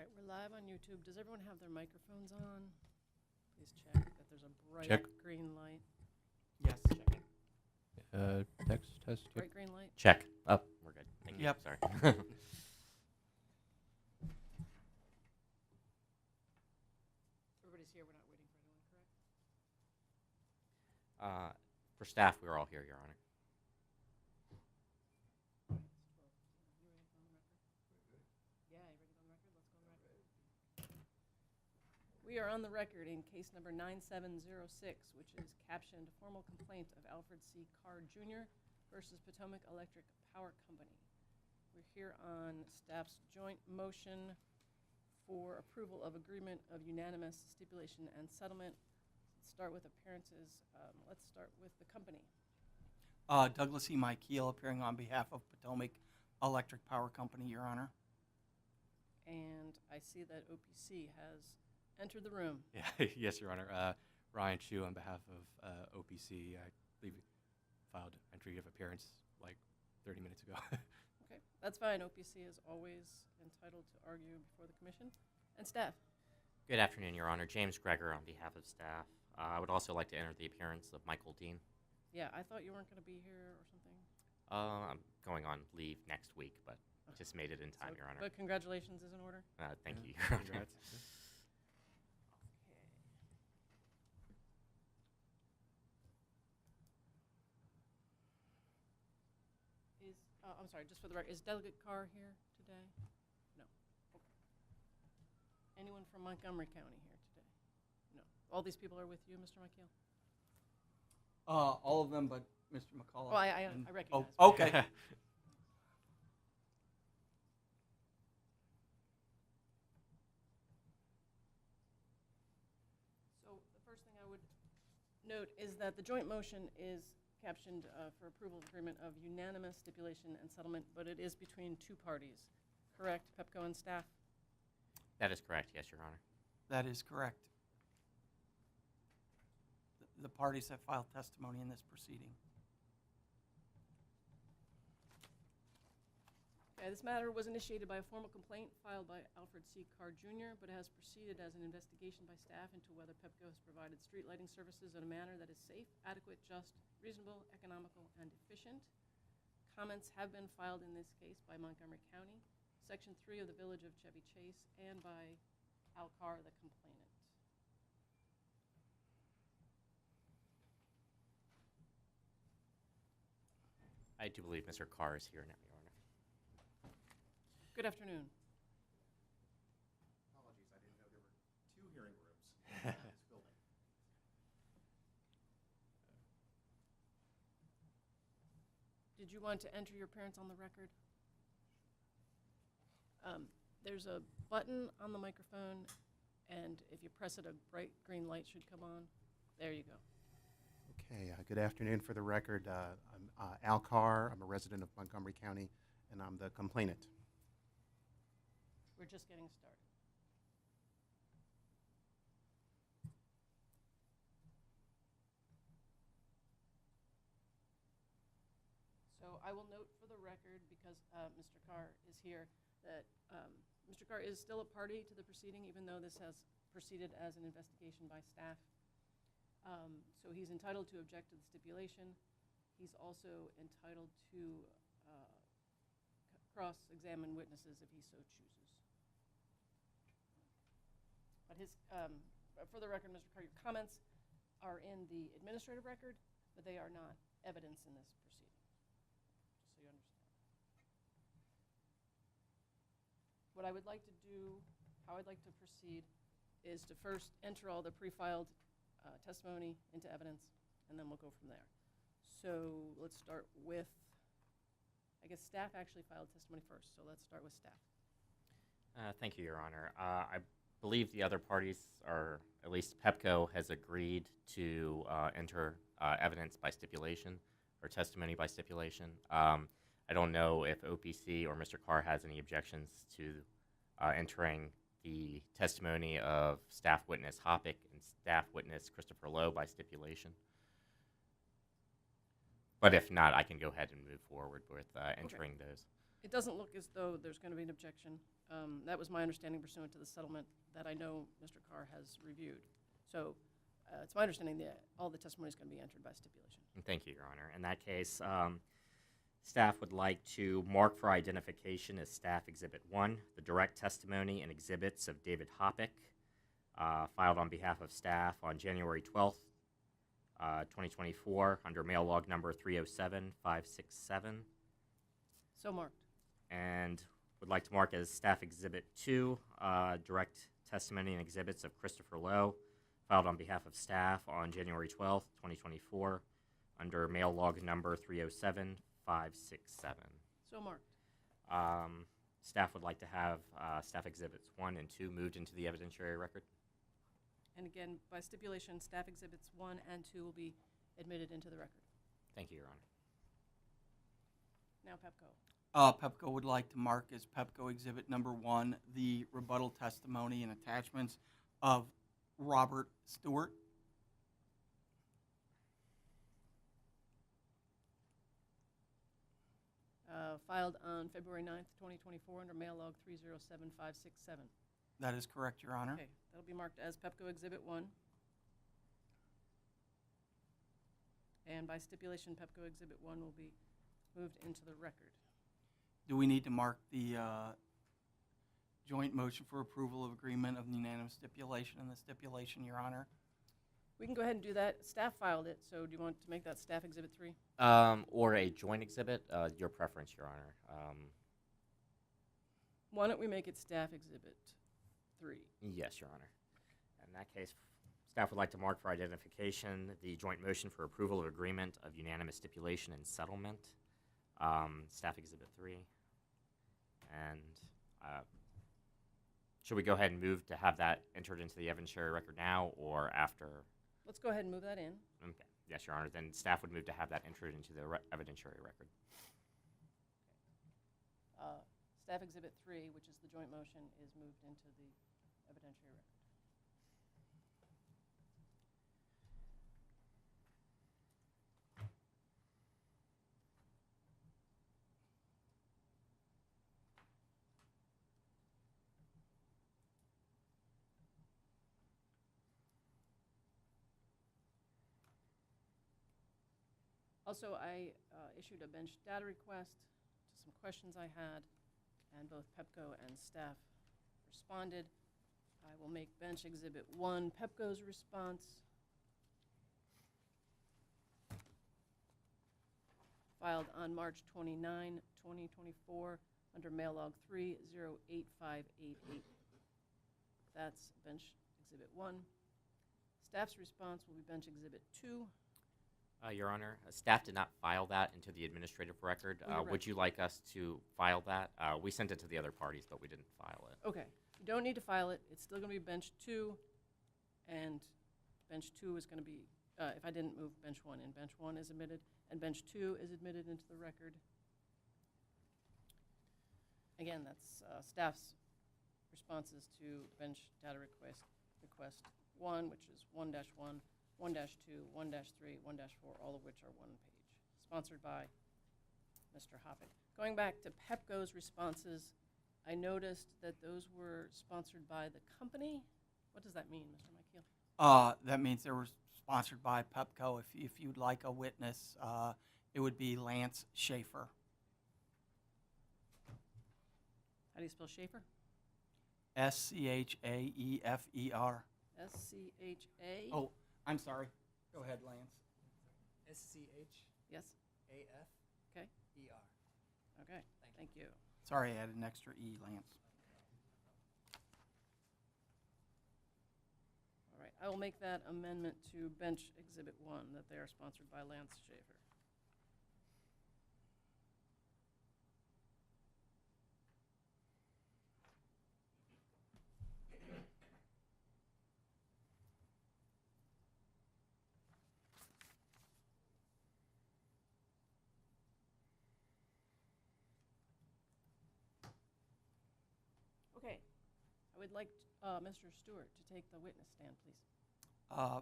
right, we're live on YouTube. Does everyone have their microphones on? Please check that there's a bright Check. green light. Yes. Checking. Test, test. Yep. Bright green light. Check. Oh, we're good. Thank you. Yep. Sorry. Everybody's here. We're not waiting for anyone, correct? For staff, we're all here, Your Honor. Yeah, you ready to go on the record? Let's go on the record. We are on the record in case number 9706, which is captioned Formal Complaint of Alfred C. Carr, Jr. versus Potomac Electric Power Company. We're here on staff's joint motion for approval of agreement of unanimous stipulation and settlement. Let's start with appearances. Let's start with the company. Douglas E. Mike Keel, appearing on behalf of Potomac Electric Power Company, Your Honor. And I see that OPC has entered the room. Yeah, yes, Your Honor. Ryan Chu on behalf of OPC. I believe you filed entry of appearance like 30 minutes ago. Okay, that's fine. OPC is always entitled to argue before the commission and staff. Good afternoon, Your Honor. James Greger on behalf of staff. I would also like to enter the appearance of Michael Dean. Yeah, I thought you weren't going to be here or something. I'm going on leave next week, but just made it in time, So- Your Honor. But congratulations is in order. Thank Yeah, you, Your Honor. congrats. Is I'm sorry, just for the record, is Delegate Carr here today? No. Okay. Anyone from Montgomery County here today? No. All these people are with you, Mr. McKeel? All of them but Mr. McCullough. Oh, I and- recognize. Oh, okay. So the first thing I would note is that the joint motion is captioned for approval of agreement of unanimous stipulation and settlement, but it is between two parties, correct? Pepco and staff? That is correct, yes, Your Honor. That is correct. The parties have filed testimony in this proceeding. Okay, this matter was initiated by a formal complaint filed by Alfred C. Carr, Jr., but has proceeded as an investigation by staff into whether Pepco has provided street lighting services in a manner that is safe, adequate, just, reasonable, economical, and efficient. Comments have been filed in this case by Montgomery County, Section 3 of the Village of Chevy Chase, and by Al Carr, the complainant. I do believe Mr. Carr is here now, Your Honor. Good afternoon. Apologies, I didn't know there were two hearing rooms in this building. Did you want to enter your appearance on the record? There's a button on the microphone, and if you press it, a bright green light should come on. There you go. Okay, good afternoon. For the record, I'm Al Carr. I'm a resident of Montgomery County, and I'm the complainant. We're just getting started. So I will note for the record, because Mr. Carr is here, that Mr. Carr is still a party to the proceeding, even though this has proceeded as an investigation by staff. So he's entitled to object to the stipulation. He's also entitled to cross-examine witnesses if he so chooses. But his, for the record, Mr. Carr, your comments are in the administrative record, but they are not evidence in this proceeding, just so you understand. What I would like to do, how I'd like to proceed, is to first enter all the pre-filed testimony into evidence, and then we'll go from there. So let's start with, I guess staff actually filed testimony first, so let's start with staff. Thank you, Your Honor. I believe the other parties, or at least Pepco, has agreed to enter evidence by stipulation or testimony by stipulation. I don't know if OPC or Mr. Carr has any objections to entering the testimony of staff witness Hoppick and staff witness Christopher Lowe by stipulation. But if not, I can go ahead and move forward with entering those. It doesn't look as though there's going to be an objection. That was my understanding pursuant to the settlement that I know Mr. Carr has reviewed. So it's my understanding that all the testimony is going to be entered by stipulation. Thank you, Your Honor. In that case, staff would like to mark for identification as Staff Exhibit 1 the direct testimony and exhibits of David Hoppick, filed on behalf of staff on January 12th, 2024, under mail log number 307567. So marked. And would like to mark as Staff Exhibit 2 direct testimony and exhibits of Christopher Lowe, filed on behalf of staff on January 12th, 2024, under mail log number 307567. So marked. Staff would like to have Staff Exhibits 1 and 2 moved into the evidentiary record. And again, by stipulation, staff exhibits 1 and 2 will be admitted into the record. Thank you, Your Honor. Now Pepco. Pepco would like to mark as Pepco Exhibit Number 1 the rebuttal testimony and attachments of Robert Stewart. Filed on February 9th, 2024, under mail log 307567. That is correct, Your Honor. Okay, that'll be marked as Pepco Exhibit 1. And by stipulation, Pepco Exhibit 1 will be moved into the record. Do we need to mark the joint motion for approval of agreement of the unanimous stipulation and the stipulation, Your Honor? We can go ahead and do that. Staff filed it, so do you want to make that Staff Exhibit 3? Or a joint exhibit, your preference, Your Honor. Why don't we make it Staff Exhibit 3? Yes, Your Honor. In that case, staff would like to mark for identification the joint motion for approval of agreement of unanimous stipulation and settlement, Staff Exhibit 3. And should we go ahead and move to have that entered into the evidentiary record now or after? Let's go ahead and move that in. Okay. Yes, Your Honor. Then staff would move to have that entered into the evidentiary record. Staff Exhibit 3, which is the joint motion, is moved into the evidentiary record. Also, I issued a bench data request to some questions I had, and both Pepco and staff responded. I will make bench Exhibit 1 Pepco's response. Filed on March 29, 2024, under mail log 308588. That's bench Exhibit 1. Staff's response will be bench Exhibit 2. Your Honor, staff did not file that into the administrative record. Oh, you're right. Would you like us to file that? We sent it to the other parties, but we didn't file it. Okay, you don't need to file it. It's still going to be bench 2, and bench 2 is going to be, if I didn't move bench 1 in, bench 1 is admitted, and bench 2 is admitted into the record. Again, that's staff's responses to bench data request 1, which is 1-1, 1-2, 1-3, 1-4, all of which are one page, sponsored by Mr. Hoppick. Going back to Pepco's responses, I noticed that those were sponsored by the company. What does that mean, Mr. Michael? That means they were sponsored by Pepco. If you'd like a witness, it would be Lance Schaefer. How do you spell Schaefer? Schaefer. S-C-H-A? Oh, I'm sorry. Go ahead, Lance. SCHAFER. Yes? Okay. Okay, thank you. Sorry, I added an extra E, Lance. All right, I will make that amendment to bench Exhibit 1, that they are sponsored by Lance Schaefer. Okay, I would like Mr. Stewart to take the witness stand, please.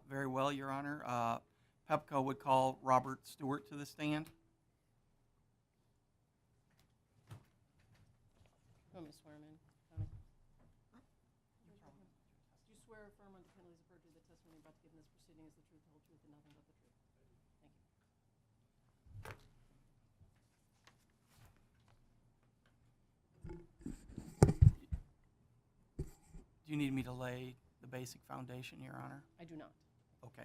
Very well, Your Honor. Pepco would call Robert Stewart to the stand. want me to swear him in, Tony? Do you swear or affirm under penalties of perjury the testimony about to give in this proceeding is the truth, the whole truth, and nothing but the truth? Thank you. Do you need me to lay the basic foundation, Your Honor? I do not. Okay.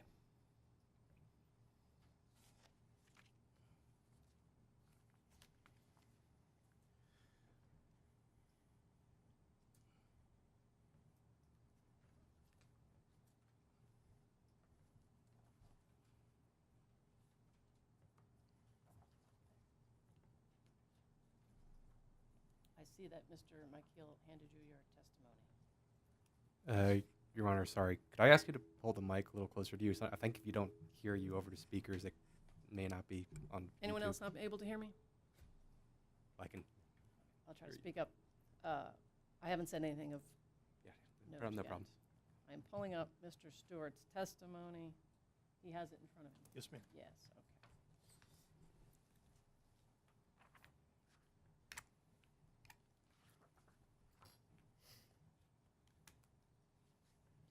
I see that Mr. Michael handed you your testimony. Your Honor, sorry. Could I ask you to pull the mic a little closer to you? So I think if you don't hear you over the speakers, it may not be on. Anyone YouTube. else not able to hear me? I can. I'll try to Hear you. speak up. I haven't said anything of Yeah. note No yet. problems. I am pulling up Mr. Stewart's testimony. He has it in front of him. Yes, ma'am. Yes, okay.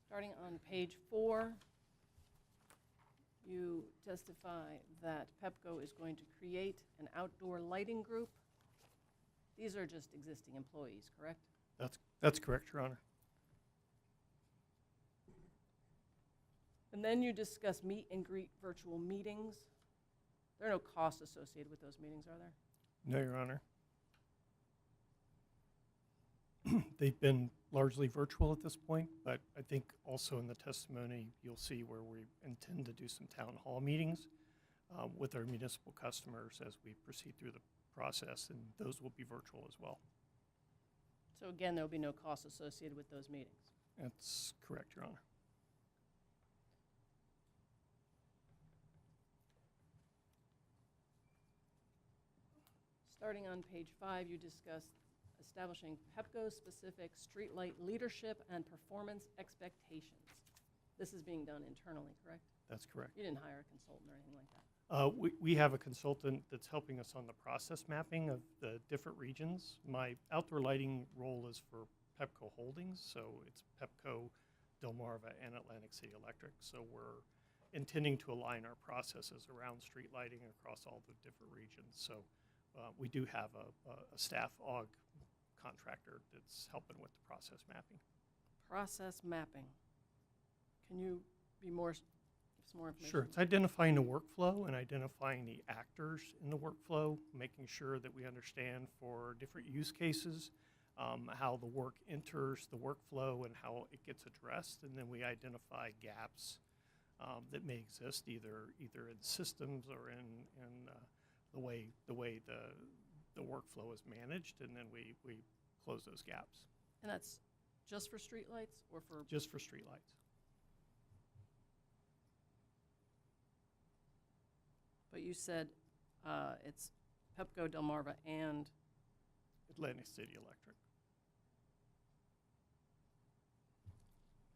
Starting on page 4, you testify that Pepco is going to create an outdoor lighting group. These are just existing employees, correct? That's correct, Your Honor. And then you discuss meet and greet virtual meetings. There are no costs associated with those meetings, are there? No, Your Honor. They've been largely virtual at this point, but I think also in the testimony, you'll see where we intend to do some town hall meetings with our municipal customers as we proceed through the process, and those will be virtual as well. So again, there will be no costs associated with those meetings. That's correct, Your Honor. Starting on page 5, you discuss establishing Pepco-specific streetlight leadership and performance expectations. This is being done internally, correct? That's correct. You didn't hire a consultant or anything like that? We have a consultant that's helping us on the process mapping of the different regions. My outdoor lighting role is for Pepco Holdings, so it's Pepco, Delmarva, and Atlantic City Electric. So we're intending to align our processes around street lighting across all the different regions. So we do have a staff AUG contractor that's helping with the process mapping. Process mapping. Can you be more, give some more information? Sure, it's identifying the workflow and identifying the actors in the workflow, making sure that we understand for different use cases how the work enters the workflow and how it gets addressed, and then we identify gaps that may exist either in systems or in the way the workflow is managed, and then we close those gaps. And that's just for streetlights or for? Just for streetlights. But you said it's Pepco, Delmarva, and? Atlantic City Electric.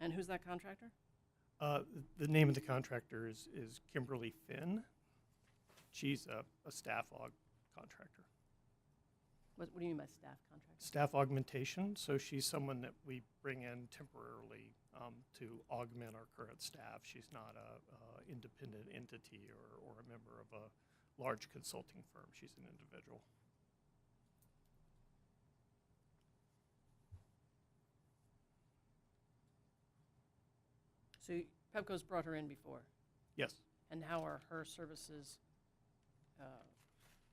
And who's that contractor? The name of the contractor is Kimberly Finn. She's a staff AUG contractor. What do you mean by staff contractor? Staff augmentation, so she's someone that we bring in temporarily to augment our current staff. She's not a independent entity or a member of a large consulting firm. She's an individual. So Pepco's brought her in before, Yes. and how are her services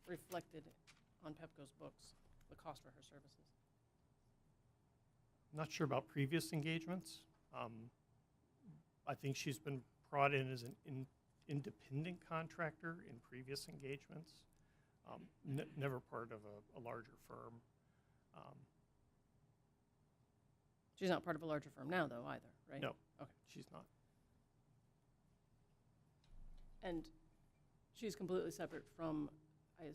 reflected on Pepco's books, the cost for her services? I'm not sure about previous engagements. I think she's been brought in as an independent contractor in previous engagements, never part of a larger firm. She's not part of a larger firm now, though, either, right? No, Okay. she's not. And she's completely separate from, I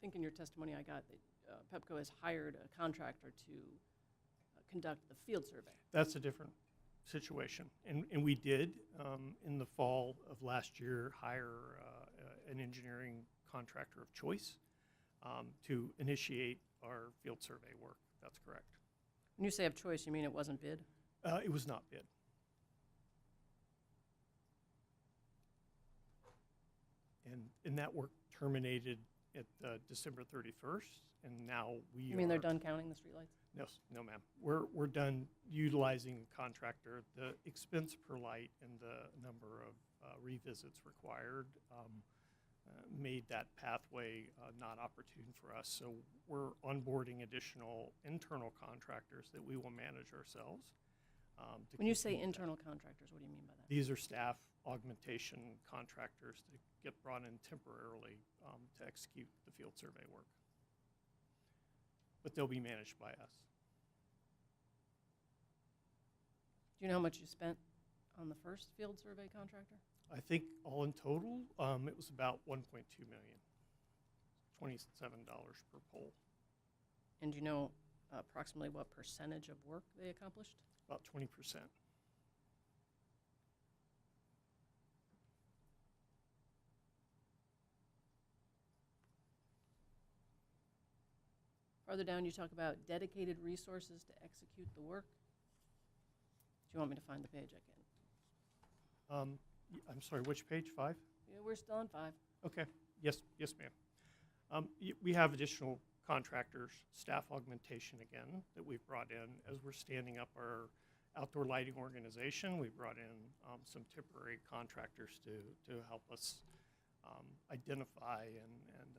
think in your testimony I got that Pepco has hired a contractor to conduct the field survey. That's a different situation. And we did, in the fall of last year, hire an engineering contractor of choice. to initiate our field survey work. That's correct. When you say of choice, you mean it wasn't bid? It was not bid. And that work terminated at December 31st, and now we You mean they're are- done counting the streetlights? No, ma'am. We're done utilizing a contractor. The expense per light and the number of revisits required made that pathway not opportune for us. So we're onboarding additional internal contractors that we will manage ourselves. When you say internal contractors, what do you mean by that? These are staff augmentation contractors that get brought in temporarily to execute the field survey work. But they'll be managed by us. Do you know how much you spent on the first field survey contractor? I think all in total, it was about 1.2 million, $27 per pole, And do you know approximately what percentage of work they accomplished? about 20%. Farther down, you talk about dedicated resources to execute the work. Do you want me to find the page? I can. I'm sorry, which page, 5? Yeah, we're still on 5. Okay, yes, ma'am. We have additional contractors, staff augmentation again, that we've brought in as we're standing up our outdoor lighting organization. We brought in some temporary contractors to help us identify and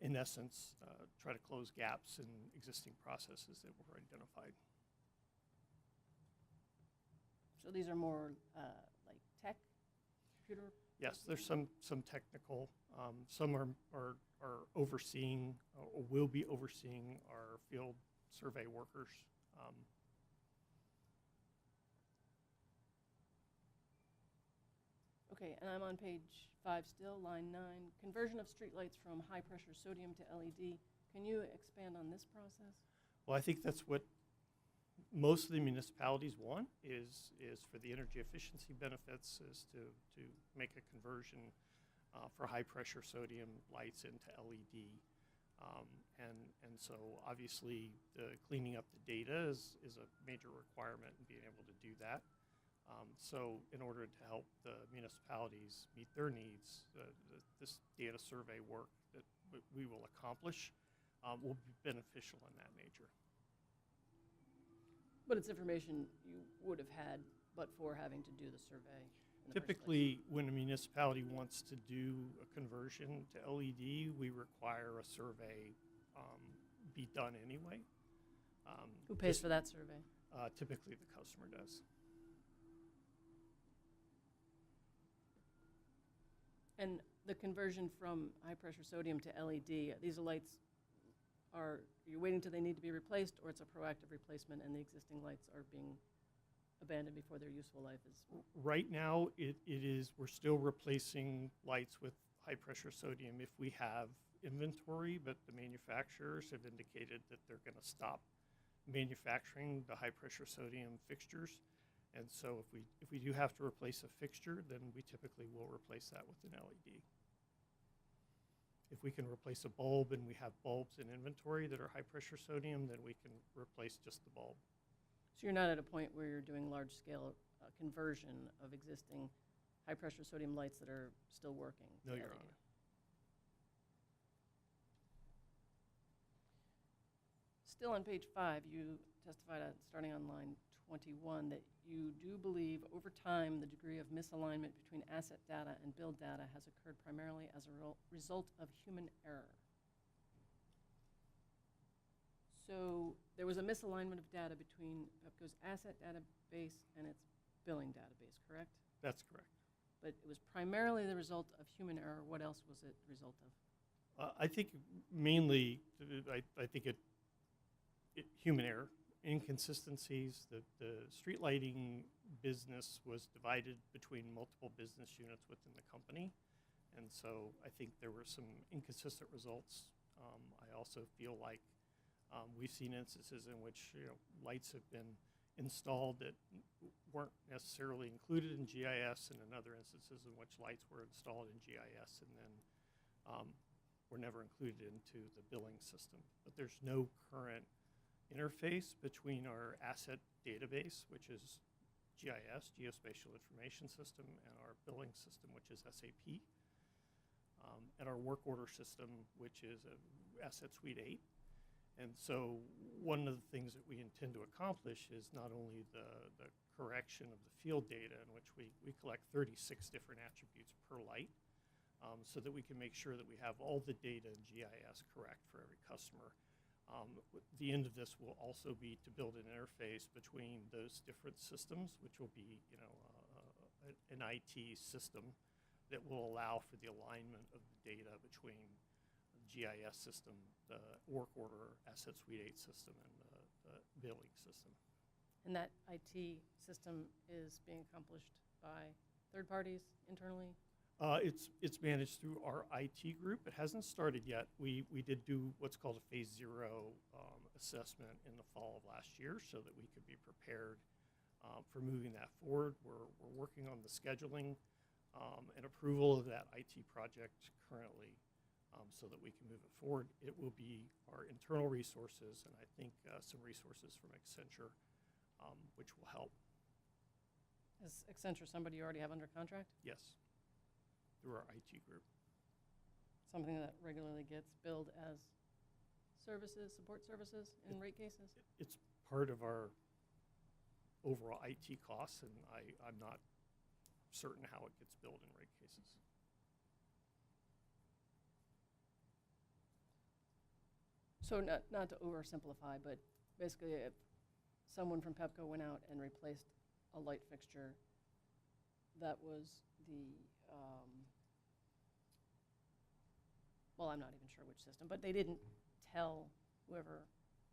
in essence, try to close gaps in existing processes that were identified. So these are more like tech, computer? Yes, there's some technical, some are overseeing or will be overseeing our field survey workers. Okay, and I'm on page 5 still, line 9. Conversion of streetlights from high-pressure sodium to LED. Can you expand on this process? Well, I think that's what most of the municipalities want is for the energy efficiency benefits is to make a conversion for high-pressure sodium lights into LED. And so obviously the cleaning up the data is a major requirement in being able to do that. So in order to help the municipalities meet their needs, this data survey work that we will accomplish will be beneficial in that nature. But it's information you would have had but for having to do the survey in the first place. Typically, when a municipality wants to do a conversion to LED, we require a survey be done anyway. Who pays for that survey? Typically, the customer does. And the conversion from high-pressure sodium to LED, these lights are you waiting till they need to be replaced, or it's a proactive replacement and the existing lights are being abandoned before their useful life is? Right now, it is, we're still replacing lights with high-pressure sodium if we have inventory, but the manufacturers have indicated that they're going to stop manufacturing the high-pressure sodium fixtures. And so if we do have to replace a fixture, then we typically will replace that with an LED. If we can replace a bulb and we have bulbs in inventory that are high-pressure sodium, then we can replace just the bulb. So you're not at a point where you're doing large-scale conversion of existing high-pressure sodium lights that are still working? No, to Your LED. Honor. Still on page 5, you testified starting on line 21 that you do believe over time the degree of misalignment between asset data and bill data has occurred primarily as a result of human error. So there was a misalignment of data between PEPCO's asset database and its billing database, correct? That's correct. But it was primarily the result of human error. What else was it the result of? I think mainly, I think human error, inconsistencies. The street lighting business was divided between multiple business units within the company, and so I think there were some inconsistent results. I also feel like we've seen instances in which lights have been installed that weren't necessarily included in GIS, and in other instances in which lights were installed in GIS and then were never included into the billing system. But there's no current interface between our asset database, which is GIS, Geospatial Information System, and our billing system, which is SAP, and our work order system, which is Asset Suite 8. And so one of the things that we intend to accomplish is not only the correction of the field data, in which we collect 36 different attributes per light, so that we can make sure that we have all the data in GIS correct for every customer. The end of this will also be to build an interface between those different systems, which will be, an IT system that will allow for the alignment of the data between the GIS system, the work order, Asset Suite 8 system, and the billing system. And that IT system is being accomplished by third parties internally? It's managed through our IT group. It hasn't started yet. We did do what's called a phase 0 assessment in the fall of last year so that we could be prepared for moving that forward. We're working on the scheduling and approval of that IT project currently so that we can move it forward. It will be our internal resources and I think some resources from Accenture, which will help. Is Accenture somebody you already have under contract? Yes, through our IT group. Something that regularly gets billed as services, support services in rate cases? It's part of our overall IT costs, and I'm not certain how it gets billed in rate cases. So not to oversimplify, but basically if someone from Pepco went out and replaced a light fixture that was the, well, I'm not even sure which system, but they didn't tell whoever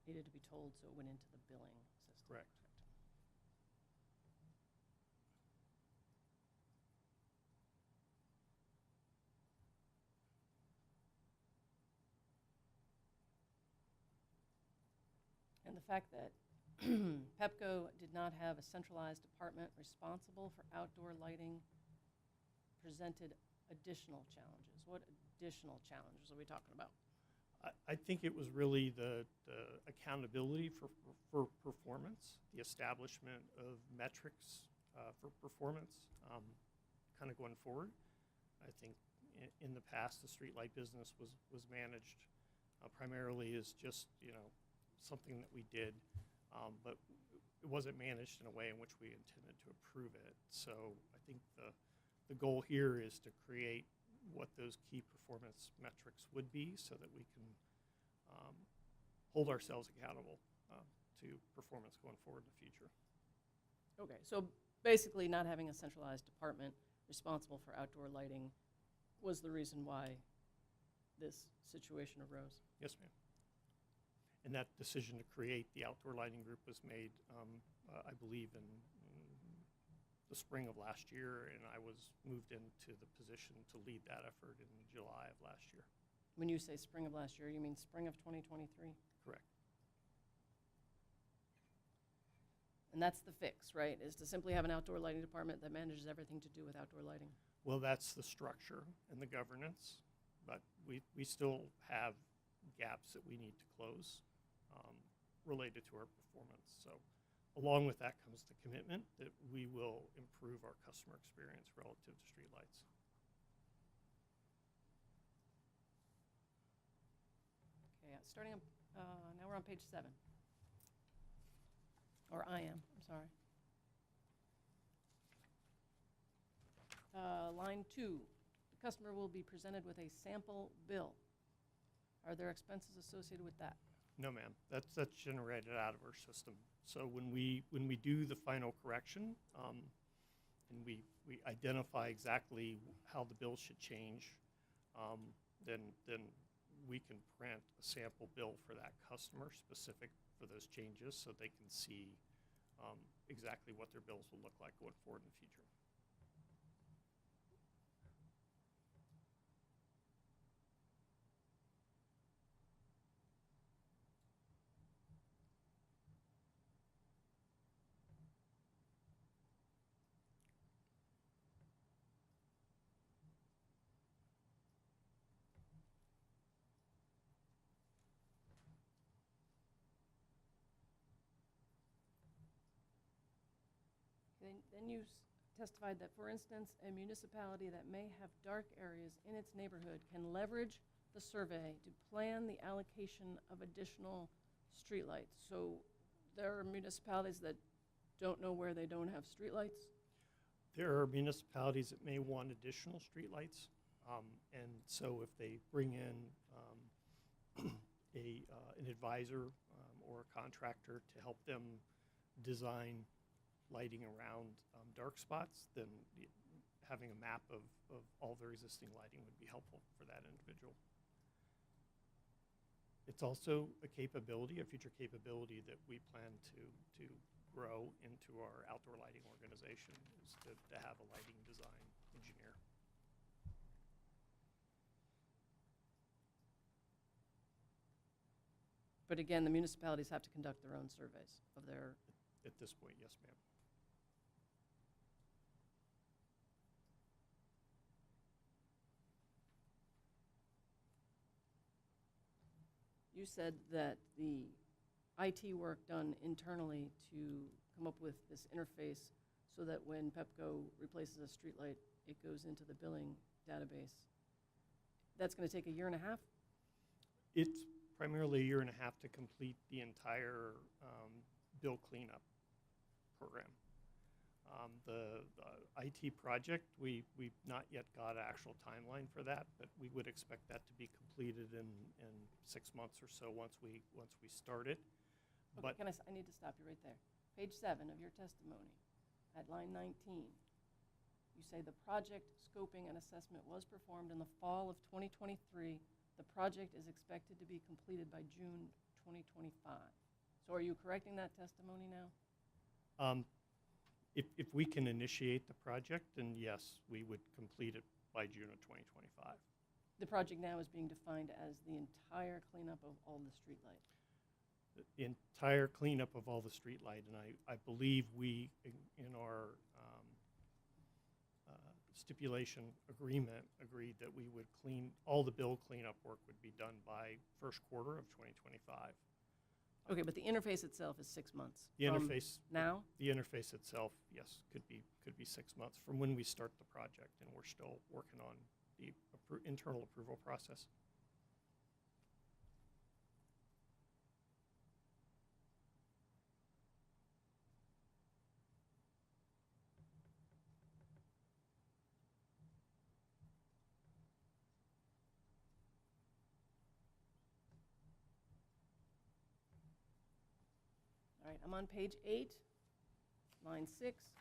needed to be told, so it went into the billing system. Correct. And the fact that Pepco did not have a centralized department responsible for outdoor lighting presented additional challenges. What additional challenges are we talking about? I think it was really the accountability for performance, the establishment of metrics for performance kind of going forward. I think in the past, the streetlight business was managed primarily as just, something that we did, but it wasn't managed in a way in which we intended to improve it. So I think the goal here is to create what those key performance metrics would be so that we can hold ourselves accountable to performance going forward in the future. Okay, so basically not having a centralized department responsible for outdoor lighting was the reason why this situation arose. Yes, ma'am. And that decision to create the outdoor lighting group was made, I believe, in the spring of last year, and I was moved into the position to lead that effort in July of last year. When you say spring of last year, you mean spring of 2023? Correct. And that's the fix, right? Is to simply have an outdoor lighting department that manages everything to do with outdoor lighting. Well, that's the structure and the governance, but we still have gaps that we need to close related to our performance. So along with that comes the commitment that we will improve our customer experience relative to streetlights. Okay, starting on, now we're on page 7. Or I am, I'm sorry. Line 2, the customer will be presented with a sample bill. Are there expenses associated with that? No, ma'am. That's generated out of our system. So when we do the final correction, and we identify exactly how the bill should change, then we can print a sample bill for that customer specific for those changes, so they can see exactly what their bills will look like going forward in the future. then you testified that, for instance, a municipality that may have dark areas in its neighborhood can leverage the survey to plan the allocation of additional streetlights. So there are municipalities that don't know where they don't have streetlights? There are municipalities that may want additional streetlights, and so if they bring in an advisor or a contractor to help them design lighting around dark spots, then having a map of all their existing lighting would be helpful for that individual. It's also a capability, a future capability that we plan to grow into our outdoor lighting organization, is to have a lighting design engineer. But again, the municipalities have to conduct their own surveys of their, At this point, yes, ma'am. you said that the IT work done internally to come up with this interface so that when Pepco replaces a streetlight, it goes into the billing database. That's going to take a year and a half? It's primarily a year and a half to complete the entire bill cleanup program. The IT project, we've not yet got an actual timeline for that, but we would expect that to be completed in 6 months or so once we start it. Okay, But I need to stop you right there. Page 7 of your testimony, at line 19, you say the project scoping and assessment was performed in the fall of 2023. The project is expected to be completed by June 2025. So are you correcting that testimony now? if we can initiate the project, then yes, we would complete it by June of 2025. The project now is being defined as the entire cleanup of all the streetlights. The entire cleanup of all the streetlight, and I believe we, in our stipulation agreement, agreed that we would all the bill cleanup work would be done by first quarter of 2025. Okay, but the interface itself is 6 months. The from interface, now? the interface itself, yes, could be 6 months from when we start the project, and we're still working on the internal approval process. All right, I'm on page 8, line 6.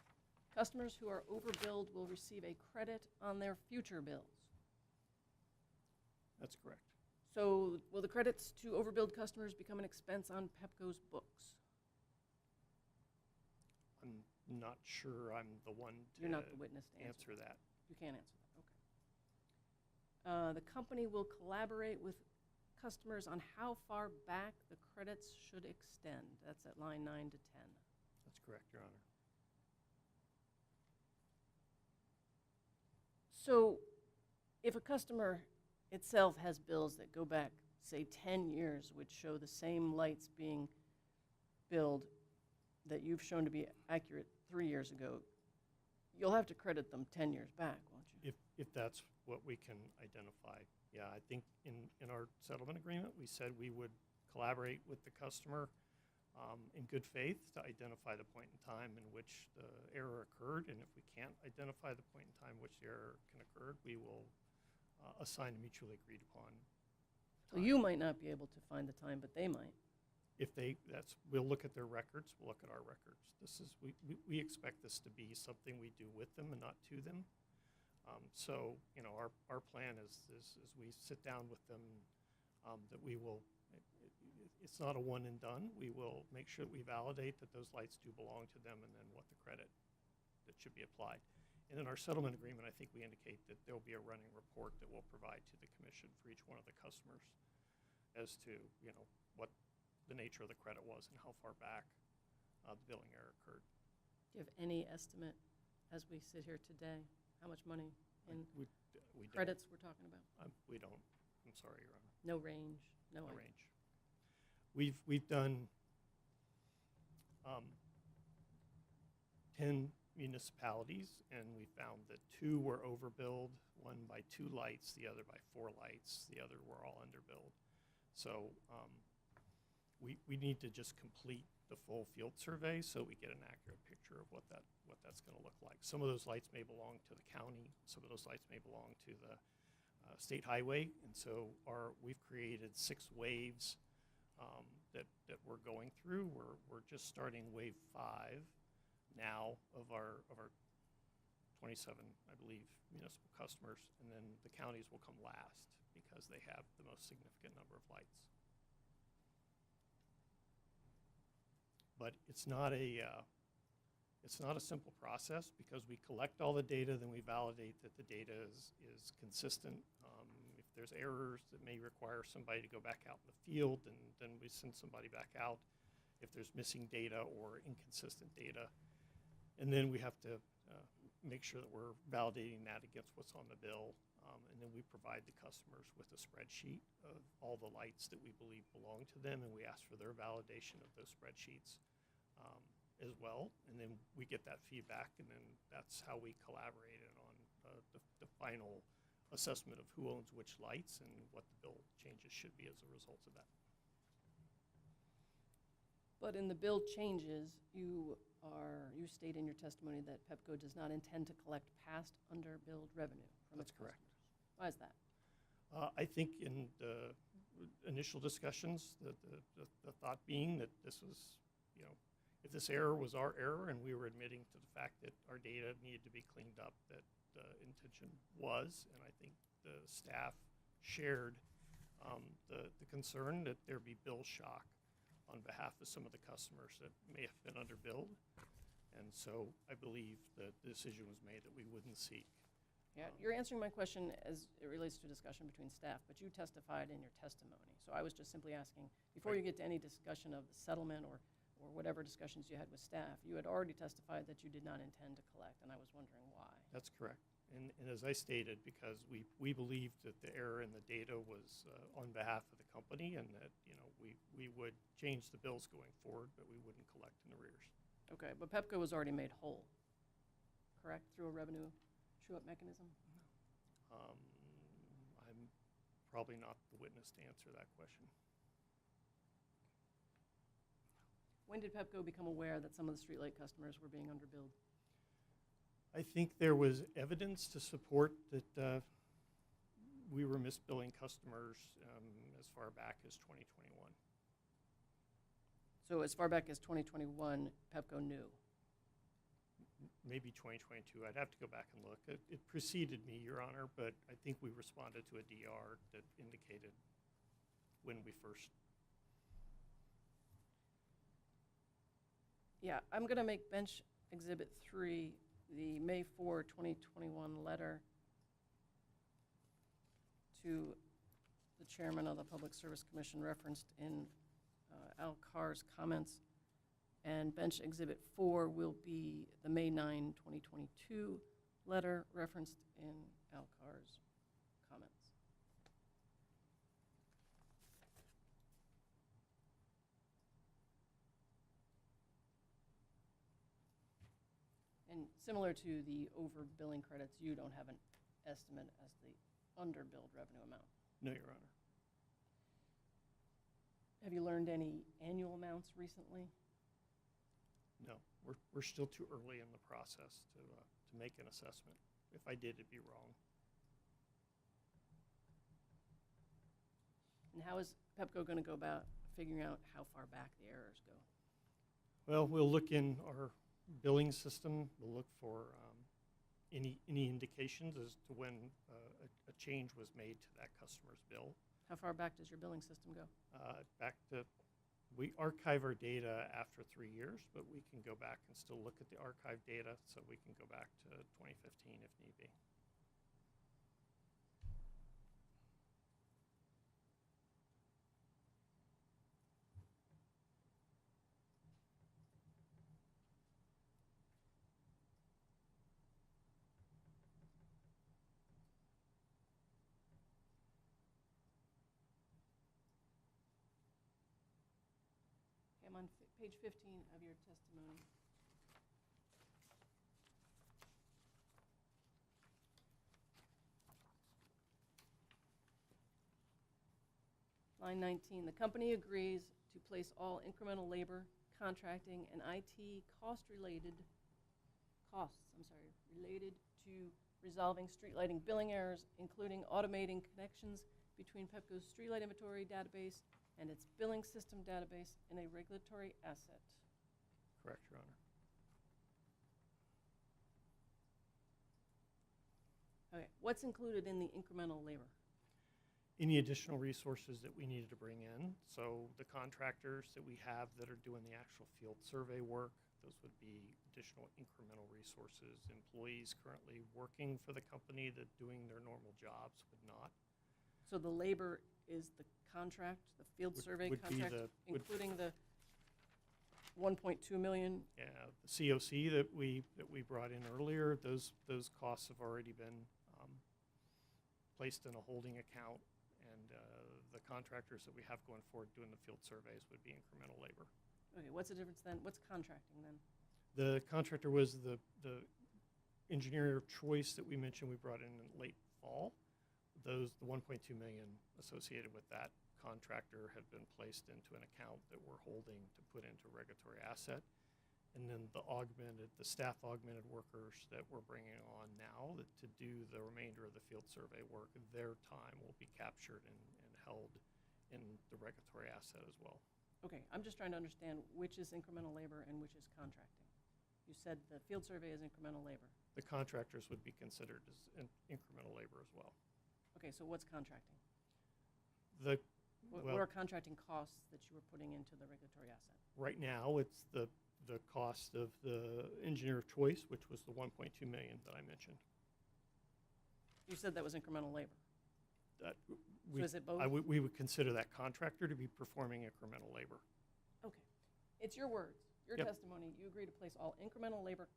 Customers who are overbilled will receive a credit on their future bills. That's correct. So will the credits to overbilled customers become an expense on Pepco's books? I'm not sure I'm the one to You're not the witness to answer that. You can't answer that, okay. The company will collaborate with customers on how far back the credits should extend. That's at line 9 to 10. That's correct, Your Honor. So if a customer itself has bills that go back, say, 10 years, which show the same lights being billed that you've shown to be accurate 3 years ago, you'll have to credit them 10 years back, won't you? If that's what we can identify. Yeah, I think in our settlement agreement, we said we would collaborate with the customer in good faith to identify the point in time in which the error occurred, and if we can't identify the point in time which the error can occur, we will assign a mutually agreed upon So time. you might not be able to find the time, but they might. If we'll look at their records, we'll look at our records. We expect this to be something we do with them and not to them. So, our plan is as we sit down with them, that we will, it's not a one and done. We will make sure that we validate that those lights do belong to them and then what the credit that should be applied. And in our settlement agreement, I think we indicate that there will be a running report that we'll provide to the commission for each one of the customers as to, what the nature of the credit was and how far back the billing error occurred. Do you have any estimate, as we sit here today, how much money in We credits we're talking about? we don't. I'm sorry, Your Honor. No range, no No idea. range. We've done 10 municipalities, and we found that 2 were overbilled, one by 2 lights, the other by 4 lights, the other were all underbilled. So we need to just complete the full field survey so we get an accurate picture of what that's going to look like. Some of those lights may belong to the county, some of those lights may belong to the state highway, and so we've created 6 waves that we're going through. We're just starting wave 5 now of our 27, I believe, municipal customers, and then the counties will come last because they have the most significant number of lights. But it's not a simple process because we collect all the data, then we validate that the data is consistent. If there's errors that may require somebody to go back out in the field, then we send somebody back out. If there's missing data or inconsistent data, and then we have to make sure that we're validating that against what's on the bill, and then we provide the customers with a spreadsheet of all the lights that we believe belong to them, and we ask for their validation of those spreadsheets as well, and then we get that feedback, and then that's how we collaborated on the final assessment of who owns which lights and what the bill changes should be as a result of that. But in the bill changes, you state in your testimony that Pepco does not intend to collect past underbilled revenue from its That's correct. customers. Why is that? I think in the initial discussions, the thought being that this was, if this error was our error and we were admitting to the fact that our data needed to be cleaned up, that the intention was, and I think the staff shared the concern that there be bill shock on behalf of some of the customers that may have been underbilled. And so I believe that the decision was made that we wouldn't seek. Yeah, you're answering my question as it relates to discussion between staff, but you testified in your testimony. So I was just simply asking, before you get to any discussion of the settlement or whatever discussions you had with staff, you had already testified that you did not intend to collect, and I was wondering why. That's correct. And as I stated, because we believed that the error in the data was on behalf of the company, and that we would change the bills going forward, but we wouldn't collect in arrears. Okay, but Pepco was already made whole, correct, through a revenue true-up mechanism? I'm probably not the witness to answer that question. When did Pepco become aware that some of the streetlight customers were being underbilled? I think there was evidence to support that we were misbilling customers as far back as 2021. So as far back as 2021, Pepco knew? Maybe 2022. I'd have to go back and look. It preceded me, Your Honor, but I think we responded to a DR that indicated when we first. Yeah, I'm going to make Bench Exhibit 3 the May 4, 2021 letter to the chairman of the Public Service Commission referenced in Al Carr's comments. And Bench Exhibit 4 will be the May 9, 2022 letter referenced in Al Carr's comments. And similar to the overbilling credits, you don't have an estimate as the underbilled revenue amount. No, Your Honor. Have you learned any annual amounts recently? No, we're still too early in the process to make an assessment. If I did, it'd be wrong. And how is Pepco going to go about figuring out how far back the errors go? Well, we'll look in our billing system. We'll look for any indications as to when a change was made to that customer's bill. How far back does your billing system go? Back to, we archive our data after 3 years, but we can go back and still look at the archive data, so we can go back to 2015 if need be. I'm on page 15 of your testimony. Line 19, the company agrees to place all incremental labor, contracting, and IT related to resolving street lighting billing errors, including automating connections between Pepco's streetlight inventory database and its billing system database in a regulatory asset. Correct, Your Honor. Okay, what's included in the incremental labor? Any additional resources that we needed to bring in. So the contractors that we have that are doing the actual field survey work, those would be additional incremental resources. Employees currently working for the company that doing their normal jobs would not. So the labor is the contract, the field survey would be contract, would- including the 1.2 million? Yeah, the COC that we brought in earlier, those costs have already been placed in a holding account, and the contractors that we have going forward doing the field surveys would be incremental labor. Okay, what's the difference then? What's contracting then? The contractor was the engineer of choice that we mentioned we brought in late fall. The 1.2 million associated with that contractor have been placed into an account that we're holding to put into regulatory asset. And then the staff augmented workers that we're bringing on now to do the remainder of the field survey work, their time will be captured and held in the regulatory asset as well. Okay, I'm just trying to understand which is incremental labor and which is contracting. You said the field survey is incremental labor. The contractors would be considered as incremental labor as well. Okay, so what's contracting? Well, What are contracting costs that you were putting into the regulatory asset? right now, it's the cost of the engineer of choice, which was the 1.2 million that I mentioned. You said that was incremental labor. That So is it both? we would consider that contractor to be performing incremental labor. Okay. It's your words, your Yep. testimony. You agree to place all incremental labor,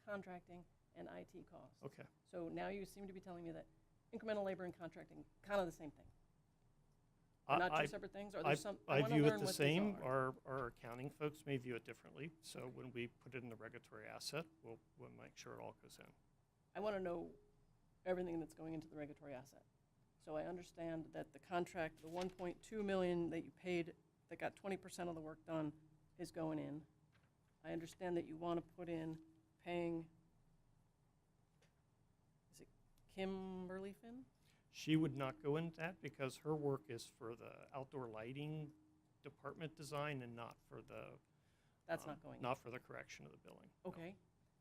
contracting, and IT costs. Okay. So now you seem to be telling me that incremental labor and contracting, kind of the same thing. I- Not two I- separate things? Or I there's some, I wanna view learn it the what these same. are. Our accounting folks may view it differently. So when we put it in the regulatory asset, we'll make sure it all goes in. I want to know everything that's going into the regulatory asset. So I understand that the contract, the 1.2 million that you paid, that got 20% of the work done, is going in. I understand that you want to put in paying, is it Kimberly Finn? She would not go into that because her work is for the outdoor lighting department design and not for the That's not going in. not for the correction of the billing. Okay.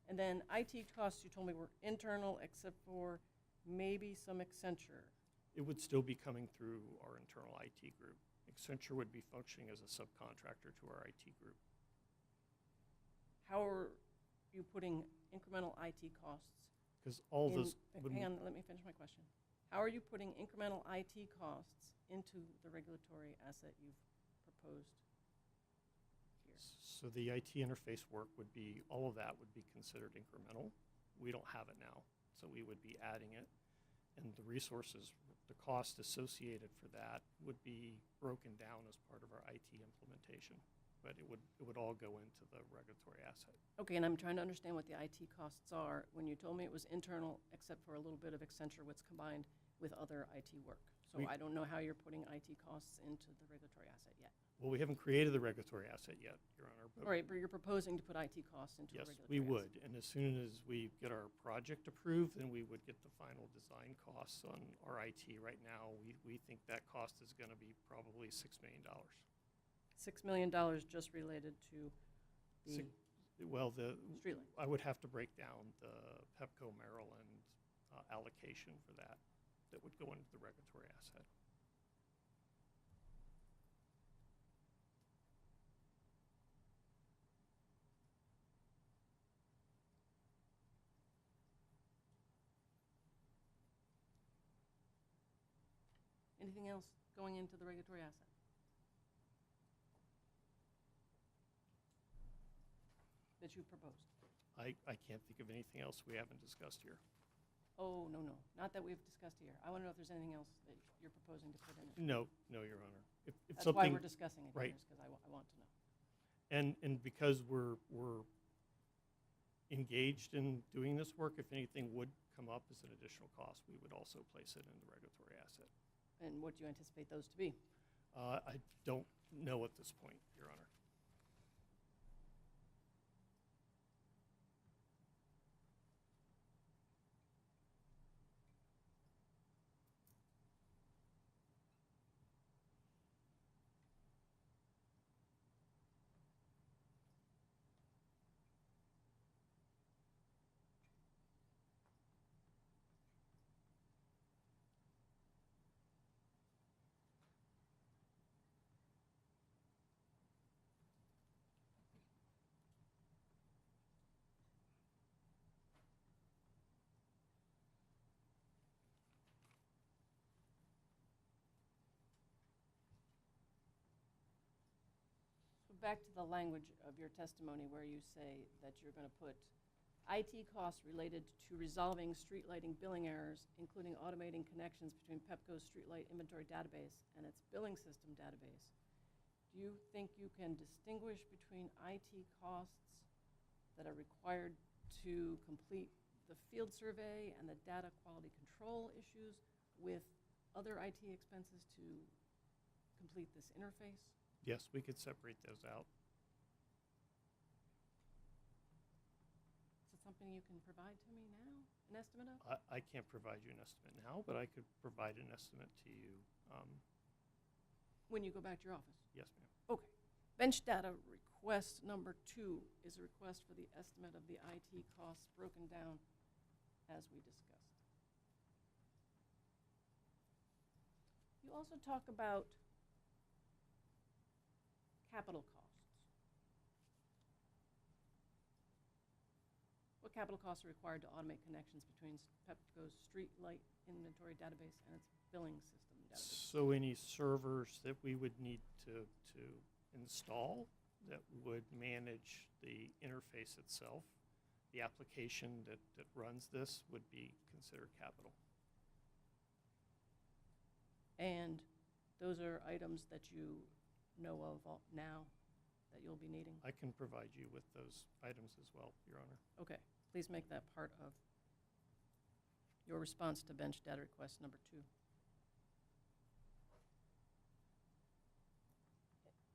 And then IT costs, you told me were internal except for maybe some Accenture. It would still be coming through our internal IT group. Accenture would be functioning as a subcontractor to our IT group. How are you putting incremental IT costs Because all in- those hang on, let me finish my question. How are you putting incremental IT costs into the regulatory asset you've proposed here? So the IT interface work would be, all of that would be considered incremental. We don't have it now, so we would be adding it. And the resources, the cost associated for that would be broken down as part of our IT implementation. But it would all go into the regulatory asset. Okay, and I'm trying to understand what the IT costs are. When you told me it was internal, except for a little bit of Accenture, what's combined with other IT work. So We- I don't know how you're putting IT costs into the regulatory asset yet. Well, we haven't created the regulatory asset yet, Your Honor. But All right, but you're proposing to put IT costs into the yes, regulatory we asset. would. And as soon as we get our project approved, then we would get the final design costs on our IT. Right now, we think that cost is going to be probably $6 million. $6 million just related to the Six- Well, streetlight. I would have to break down the Pepco Maryland allocation for that would go into the regulatory asset. Anything else going into the regulatory asset? That you proposed? I can't think of anything else we haven't discussed here. Oh, no, not that we've discussed here. I want to know if there's anything else that you're proposing to put in it. No, Your Honor. If That's why something, we're discussing it, right. because I want to know. and because we're engaged in doing this work, if anything would come up as an additional cost, we would also place it in the regulatory asset. And what do you anticipate those to be? I don't know at this point, Your Honor. So back to the language of your testimony where you say that you're going to put IT costs related to resolving street lighting billing errors, including automating connections between Pepco's streetlight inventory database and its billing system database. Do you think you can distinguish between IT costs that are required to complete the field survey and the data quality control issues with other IT expenses to complete this interface? Yes, we could separate those out. Is it something you can provide to me now, an estimate of? I can't provide you an estimate now, but I could provide an estimate to you. When you go back to your office? Yes, ma'am. Okay. Bench data request number 2 is a request for the estimate of the IT costs broken down as we discussed. You also talk about capital costs. What capital costs are required to automate connections between Pepco's street light inventory database and its billing system database? So any servers that we would need to install that would manage the interface itself, the application that runs this would be considered capital. And those are items that you know of now that you'll be needing? I can provide you with those items as well, Your Honor. Okay, please make that part of your response to bench data request number 2.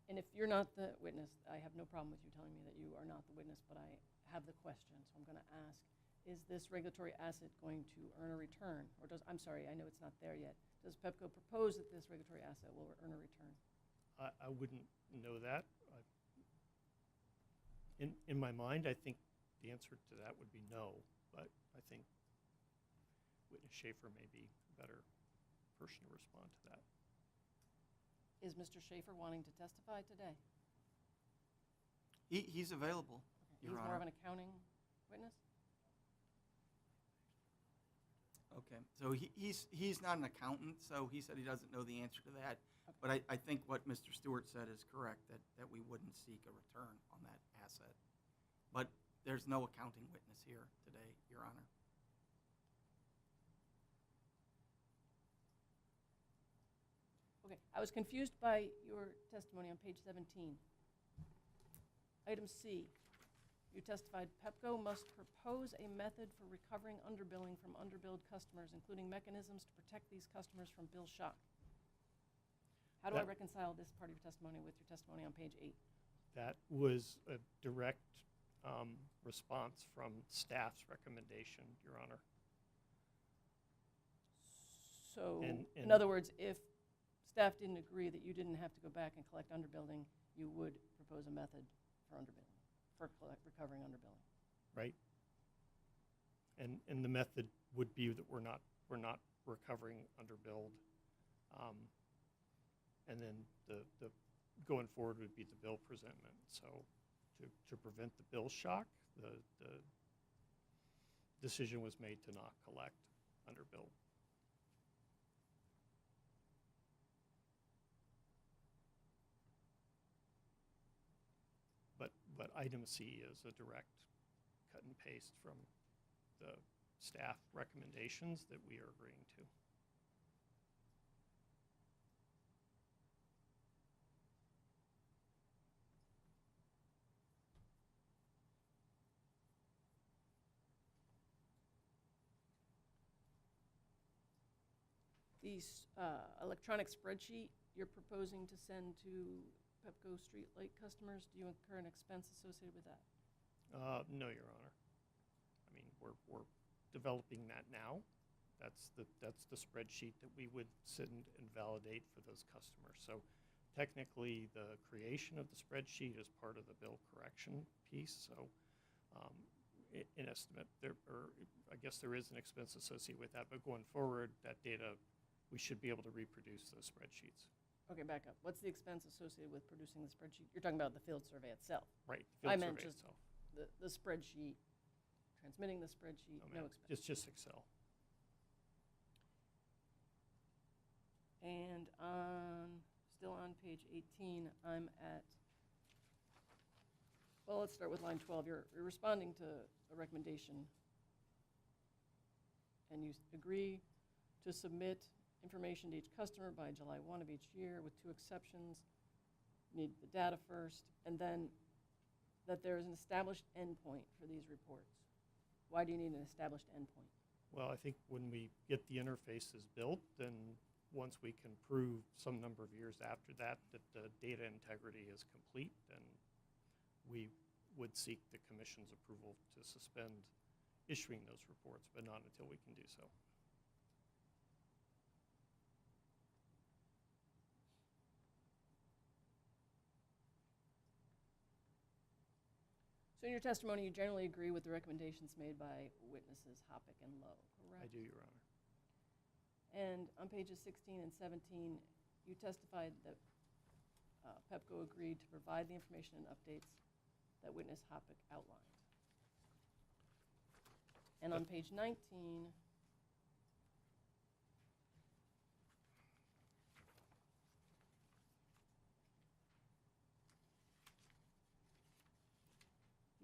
And if you're not the witness, I have no problem with you telling me that you are not the witness, but I have the question, so I'm going to ask, is this regulatory asset going to earn a return? Or I'm sorry, I know it's not there yet. Does Pepco propose that this regulatory asset will earn a return? I wouldn't know that. In my mind, I think the answer to that would be no, but I think Witness Schaefer may be a better person to respond to that. Is Mr. Schaefer wanting to testify today? He's available, Okay. Your He's more of Honor. an accounting witness? Okay, so he's not an accountant, so he said he doesn't know the answer to that. Okay. But I think what Mr. Stewart said is correct, that we wouldn't seek a return on that asset. But there's no accounting witness here today, Your Honor. Okay, I was confused by your testimony on page 17. Item C, you testified Pepco must propose a method for recovering underbilling from underbilled customers, including mechanisms to protect these customers from bill shock. How do I That- reconcile this part of your testimony with your testimony on page 8? That was a direct response from staff's recommendation, Your Honor. So, in And- other words, if staff didn't agree that you didn't have to go back and collect underbilling, you would propose a method for underbilling, for recovering underbilling. Right? And the method would be that we're not recovering underbilled. And then the going forward would be the bill presentment. So to prevent the bill shock, the decision was made to not collect underbilled. But item C is a direct cut and paste from the staff recommendations that we are agreeing to. The electronic spreadsheet you're proposing to send to Pepco streetlight customers, do you incur an expense associated with that? No, Your Honor. I mean, we're developing that now. That's the spreadsheet that we would send and validate for those customers. So technically, the creation of the spreadsheet is part of the bill correction piece. So in estimate, I guess there is an expense associated with that. But going forward, that data, we should be able to reproduce those spreadsheets. Okay, back up. What's the expense associated with producing the spreadsheet? You're talking about the field survey itself. Right. I Field meant survey just itself. the spreadsheet, transmitting the spreadsheet, Oh, no ma'am. expense. Just Excel. And still on page 18, I'm at, well, let's start with line 12. You're responding to a recommendation, and you agree to submit information to each customer by July 1 of each year with 2 exceptions. You need the data first, and then that there is an established endpoint for these reports. Why do you need an established endpoint? Well, I think when we get the interfaces built, then once we can prove some number of years after that that the data integrity is complete, then we would seek the Commission's approval to suspend issuing those reports, but not until we can do so. So in your testimony, you generally agree with the recommendations made by witnesses Hoppick and Lowe, correct? I do, Your Honor. And on pages 16 and 17, you testified that Pepco agreed to provide the information and updates that witness Hoppick outlined. And on page 19,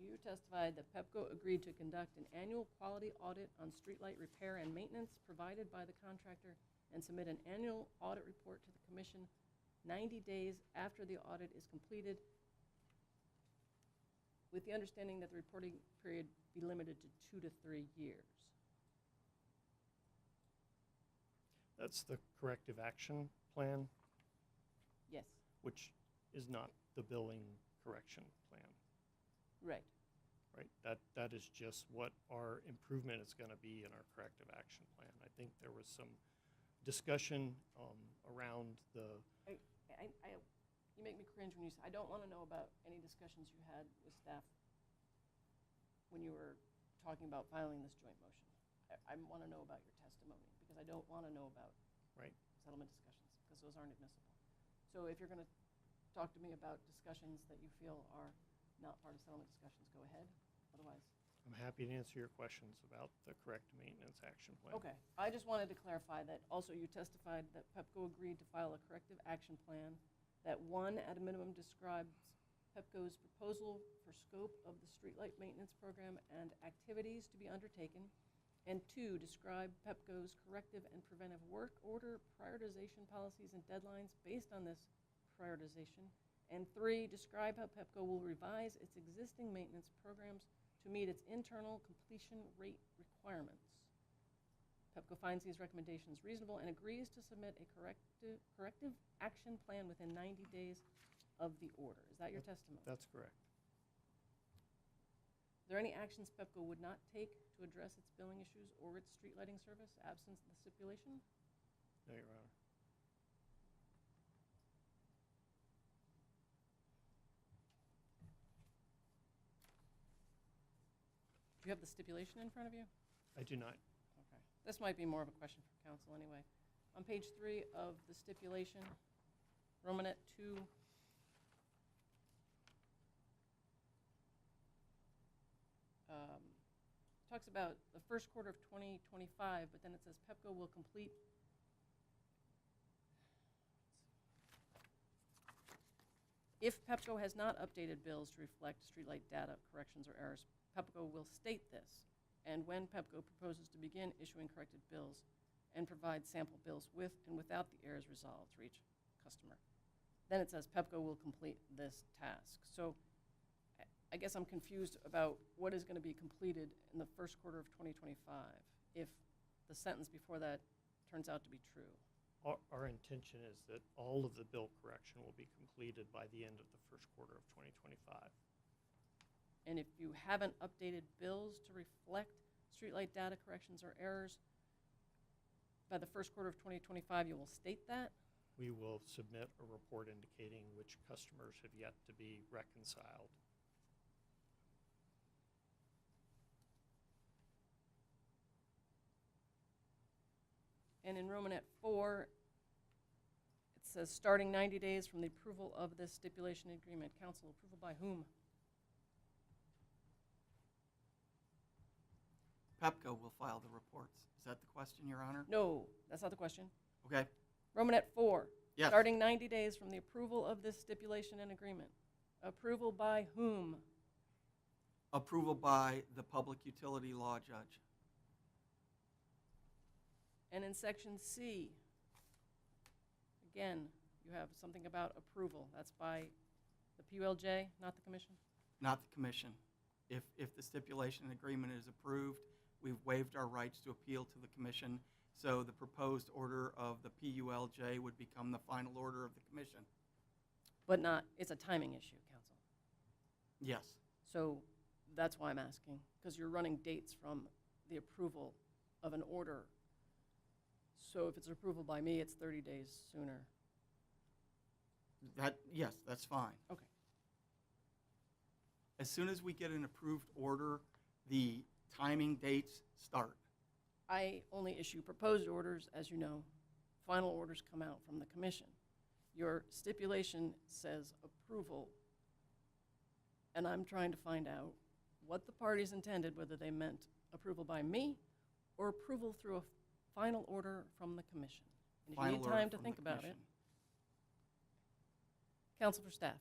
you testified that Pepco agreed to conduct an annual quality audit on streetlight repair and maintenance provided by the contractor and submit an annual audit report to the Commission 90 days after the audit is completed, with the understanding that the reporting period be limited to 2 to 3 years. That's the corrective action plan, Yes, which is not the billing correction plan, right. right? That is just what our improvement is going to be in our corrective action plan. I think there was some discussion around the, You make me cringe when you say, I don't want to know about any discussions you had with staff when you were talking about filing this joint motion. I want to know about your testimony, because I don't want to know about right? settlement discussions, because those aren't admissible. So if you're going to talk to me about discussions that you feel are not part of settlement discussions, go ahead. Otherwise, I'm happy to answer your questions about the corrective maintenance action plan. okay. I just wanted to clarify that also you testified that Pepco agreed to file a corrective action plan that, 1, at a minimum describes Pepco's proposal for scope of the streetlight maintenance program and activities to be undertaken, and 2, describe Pepco's corrective and preventive work order, prioritization policies, and deadlines based on this prioritization, and 3, describe how Pepco will revise its existing maintenance programs to meet its internal completion rate requirements. Pepco finds these recommendations reasonable and agrees to submit a corrective action plan within 90 days of the order. Is that your testimony? That's correct. Are there any actions Pepco would not take to address its billing issues or its street lighting service absent the stipulation? No, Your Honor. Do you have the stipulation in front of you? I do not. Okay. This might be more of a question for counsel anyway. On page 3 of the stipulation, Romanet 2, talks about the first quarter of 2025, but then it says Pepco will complete. If Pepco has not updated bills to reflect streetlight data corrections or errors, Pepco will state this. And when Pepco proposes to begin issuing corrected bills and provide sample bills with and without the errors resolved for each customer, then it says Pepco will complete this task. So I guess I'm confused about what is going to be completed in the first quarter of 2025 if the sentence before that turns out to be true. Our intention is that all of the bill correction will be completed by the end of the first quarter of 2025. And if you haven't updated bills to reflect streetlight data corrections or errors, by the first quarter of 2025, you will state that? We will submit a report indicating which customers have yet to be reconciled. And in Romanet 4, it says, starting 90 days from the approval of this stipulation agreement. Council, approval by whom? PEPCO will file the reports. Is that the question, Your Honor? No, that's not the question. Okay. Romanet 4, Yes. starting 90 days from the approval of this stipulation and agreement. Approval by whom? Approval by the Public Utility Law Judge. And in section C, again, you have something about approval. That's by the PULJ, not the commission? Not the commission. If the stipulation agreement is approved, we've waived our rights to appeal to the commission, so the proposed order of the PULJ would become the final order of the commission. But not, it's a timing issue, counsel. Yes. So that's why I'm asking, because you're running dates from the approval of an order. So if it's approval by me, it's 30 days sooner. Yes, that's fine. Okay. As soon as we get an approved order, the timing dates start. I only issue proposed orders, as you know. Final orders come out from the commission. Your stipulation says approval, and I'm trying to find out what the parties intended, whether they meant approval by me or approval through a final order from the commission. And if you Final need order time to from think the about it, commission. counsel for staff.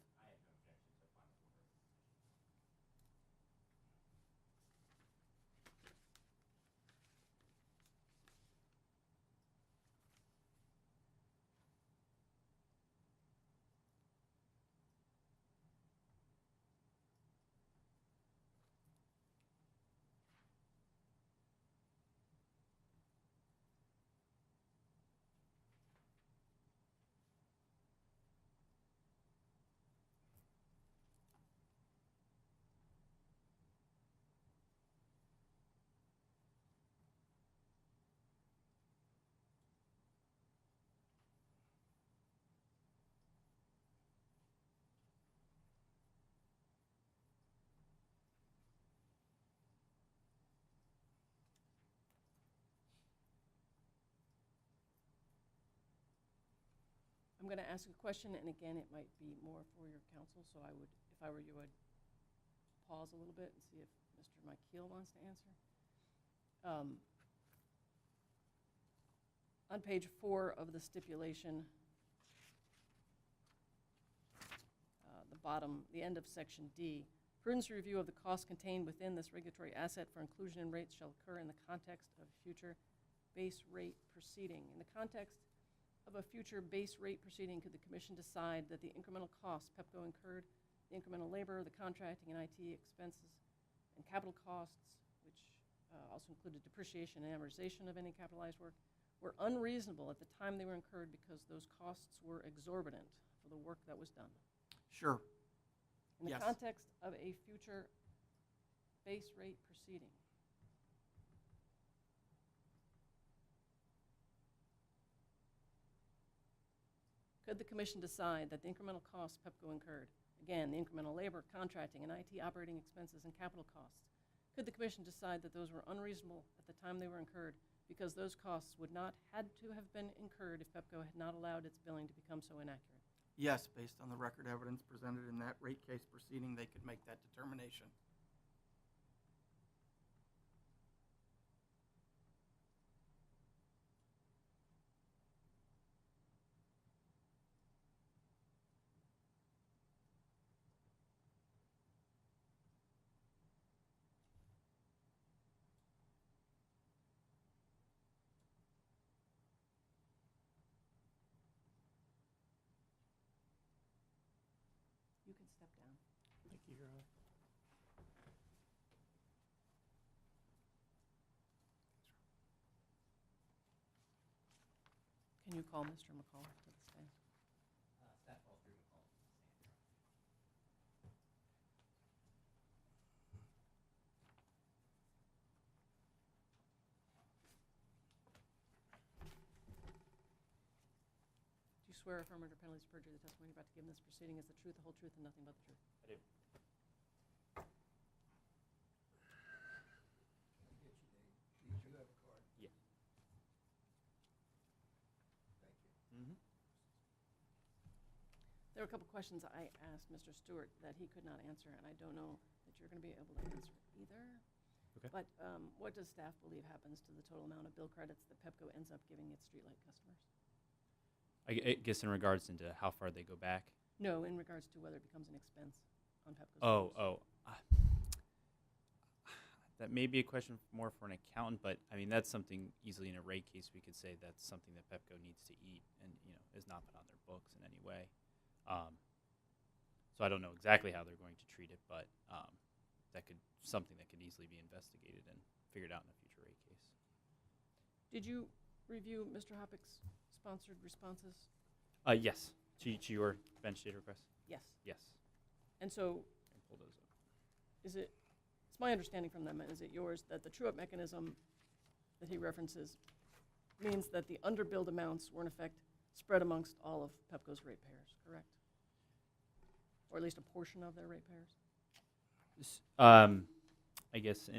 I'm going to ask a question, and again, it might be more for your counsel, so I would, if I were you, I'd pause a little bit and see if Mr. McKeel wants to answer. On page 4 of the stipulation, the end of section D, prudence review of the costs contained within this regulatory asset for inclusion in rates shall occur in the context of future base rate proceeding. In the context of a future base rate proceeding, could the commission decide that the incremental costs PEPCO incurred, the incremental labor, the contracting and IT expenses, and capital costs, which also included depreciation and amortization of any capitalized work, were unreasonable at the time they were incurred because those costs were exorbitant for the work that was done? Sure. In the Yes. context of a future base rate proceeding, could the commission decide that the incremental costs PEPCO incurred, again, the incremental labor, contracting, and IT operating expenses and capital costs, could the commission decide that those were unreasonable at the time they were incurred because those costs would not had to have been incurred if PEPCO had not allowed its billing to become so inaccurate? Yes, based on the record evidence presented in that rate case proceeding, they could make that determination. You can step down. Thank you, Your Honor. Can you call Mr. McCall to the stand? Do you swear or affirm under penalty of perjury the testimony you're about to give in this proceeding is the truth, the whole truth, and nothing but the truth? I do. Yeah. There were a couple questions I asked Mr. Stewart that he could not answer, and I don't know that you're going to be able to answer either. Okay. But what does staff believe happens to the total amount of bill credits that Pepco ends up giving its streetlight customers? I guess in regards into how far they go back. No, in regards to whether it becomes an expense on Pepco's. Oh, bills. that may be a question more for an accountant, but I mean that's something easily in a rate case we could say that's something that Pepco needs to eat and is not put on their books in any way. So I don't know exactly how they're going to treat it, but something that could easily be investigated and figured out in a future rate case. Did you review Mr. Hoppick's sponsored responses? Yes, to your bench data request. Yes. Yes, And so and pull those up. it's my understanding from them, and is it yours, that the true-up mechanism that he references means that the underbilled amounts were in effect spread amongst all of Pepco's ratepayers, correct? Or at least a portion of their ratepayers? I guess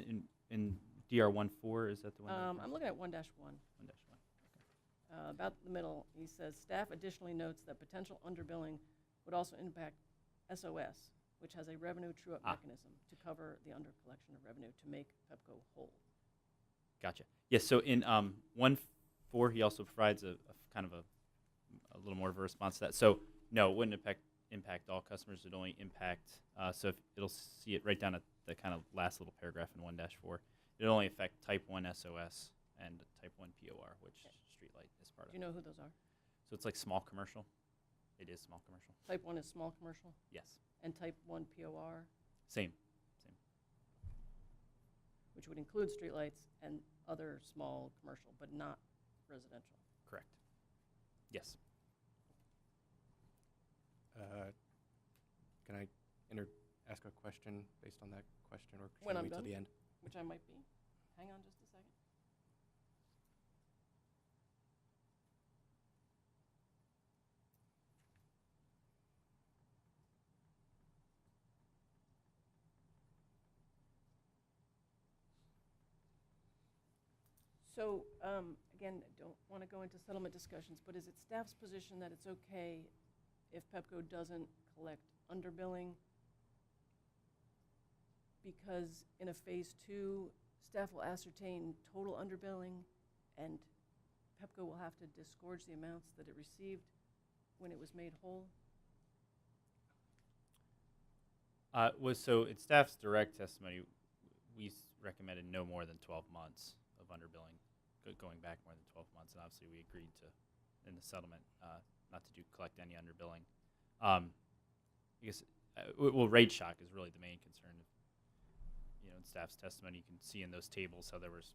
in DR14 is that the one? I'm looking at 1-1. 1-1. About the middle, he says, staff additionally notes that potential underbilling would also impact SOS, which has a revenue true-up mechanism to cover the undercollection of revenue to make Pepco whole. Gotcha. Yes. So in 1-4, he also provides a kind of a little more of a response to that. So no, it wouldn't impact all customers. It would only impact. So if it'll see it right down at the kind of last little paragraph in 1-4. It only affect Type 1 SOS and Type 1 POR, which Streetlight is part of. Do you know who those are? So it's like small commercial. It is small commercial. Type 1 is small commercial, Yes. and Type 1 POR, Same. which would include streetlights and other small commercial, but not residential. Correct. Yes. Can I ask a question based on that question, or should When I I'm wait till done? the end? Which I might be. Hang on just a second. So, again, I don't want to go into settlement discussions, but is it staff's position that it's okay if Pepco doesn't collect underbilling? Because in a phase 2, staff will ascertain total underbilling, and Pepco will have to disgorge the amounts that it received when it was made whole? So in staff's direct testimony, we recommended no more than 12 months of underbilling, going back more than 12 months, and obviously we agreed to, in the settlement, not to collect any underbilling. I guess, rate shock is really the main concern. In staff's testimony, you can see in those tables how there was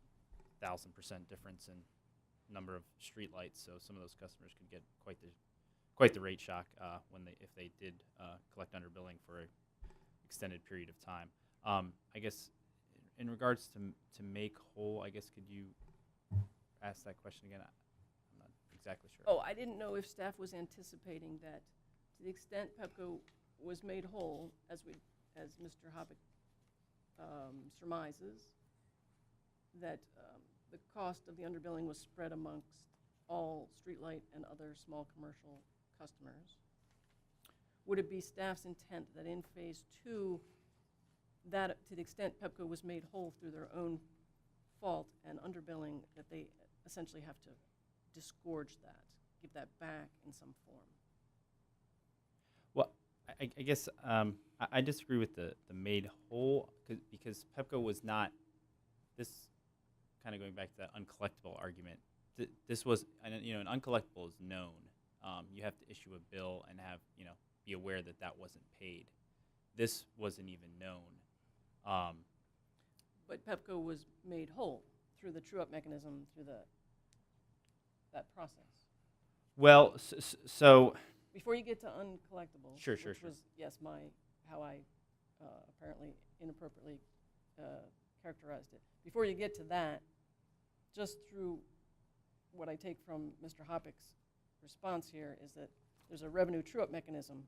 1,000% difference in number of streetlights, so some of those customers could get quite the rate shock if they did collect underbilling for an extended period of time. I guess in regards to make whole, I guess could you ask that question again? I'm not exactly sure. Oh, I didn't know if staff was anticipating that to the extent Pepco was made whole, as Mr. Hoppick surmises, that the cost of the underbilling was spread amongst all streetlight and other small commercial customers. Would it be staff's intent that in phase 2, that to the extent Pepco was made whole through their own fault and underbilling, that they essentially have to disgorge that, give that back in some form? Well, I guess I disagree with the made whole because Pepco was not, this kind of going back to that uncollectible argument, this was, an uncollectible is known. You have to issue a bill and have, be aware that wasn't paid. This wasn't even known. But Pepco was made whole through the true-up mechanism, through that process. Well, so Before you get to uncollectible, Sure, which sure, sure. was, yes, how I apparently inappropriately characterized it. Before you get to that, just through what I take from Mr. Hoppick's response here is that there's a revenue true-up mechanism.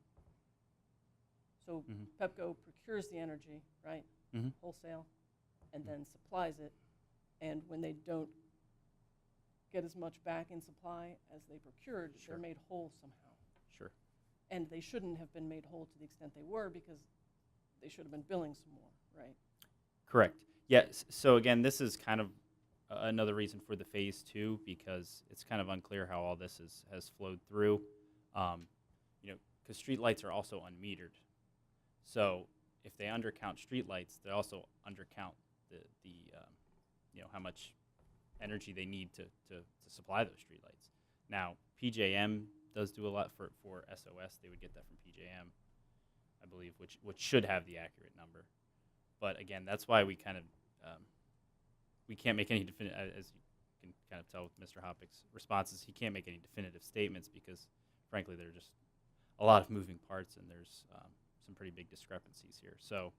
So Mhm. PEPCO procures the energy, right, Mhm. wholesale, and then supplies it. And when they don't get as much back in supply as they procured, Sure. they're made whole somehow. sure. And they shouldn't have been made whole to the extent they were because they should have been billing some more, right? Correct. Yes. So again, this is kind of another reason for the phase 2 because it's kind of unclear how all this has flowed through. Because streetlights are also unmetered. So if they undercount streetlights, they also undercount the how much energy they need to supply those streetlights. Now PJM does do a lot for SOS. They would get that from PJM, I believe, which should have the accurate number. But again, that's why we kind of we can't make any definitive, as you can kind of tell with Mr. Hoppick's responses, he can't make any definitive statements because, frankly, there are just a lot of moving parts and there's some pretty big discrepancies here. So,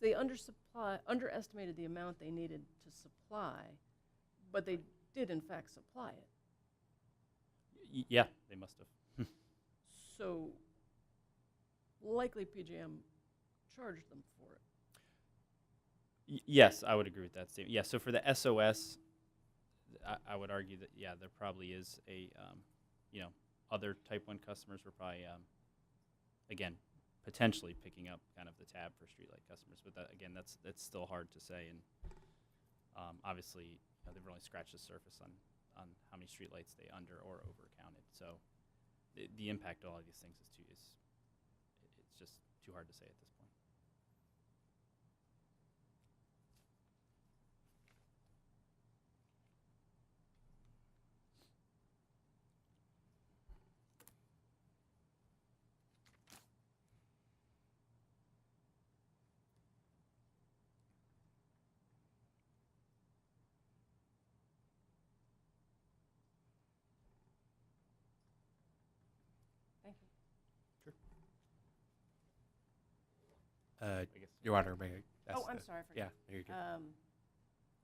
They underestimated the amount they needed to supply, but they did in fact supply it. yeah, they must have. So likely PJM charged them for it. Yes, I would agree with that statement. Yeah, so for the SOS, I would argue that, yeah, there probably is a, other Type 1 customers were probably, again, potentially picking up kind of the tab for streetlight customers. But that, again, that's still hard to say. And obviously, they've only scratched the surface on how many streetlights they under or over counted. So the impact of all of these things it's just too hard to say at this point. Thank you. I guess. Your Honor, may I ask Oh, I'm sorry, I forgot. Yeah, there you go.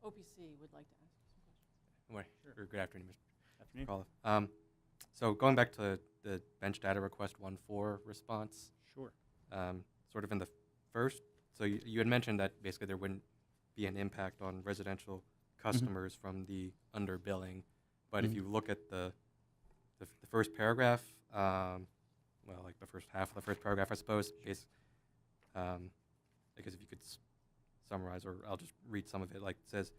OPC would like to ask you some questions. Or good afternoon, Mr. Afternoon. Caulfield. So going back to the bench data request 1.4 response, Sure. sort of in the first, so you had mentioned that basically there wouldn't be an impact on residential customers from the underbilling, but if you look at the first paragraph, well, like the first half of the first paragraph, I suppose, I guess if you could summarize, or I'll just read some of it, like it says,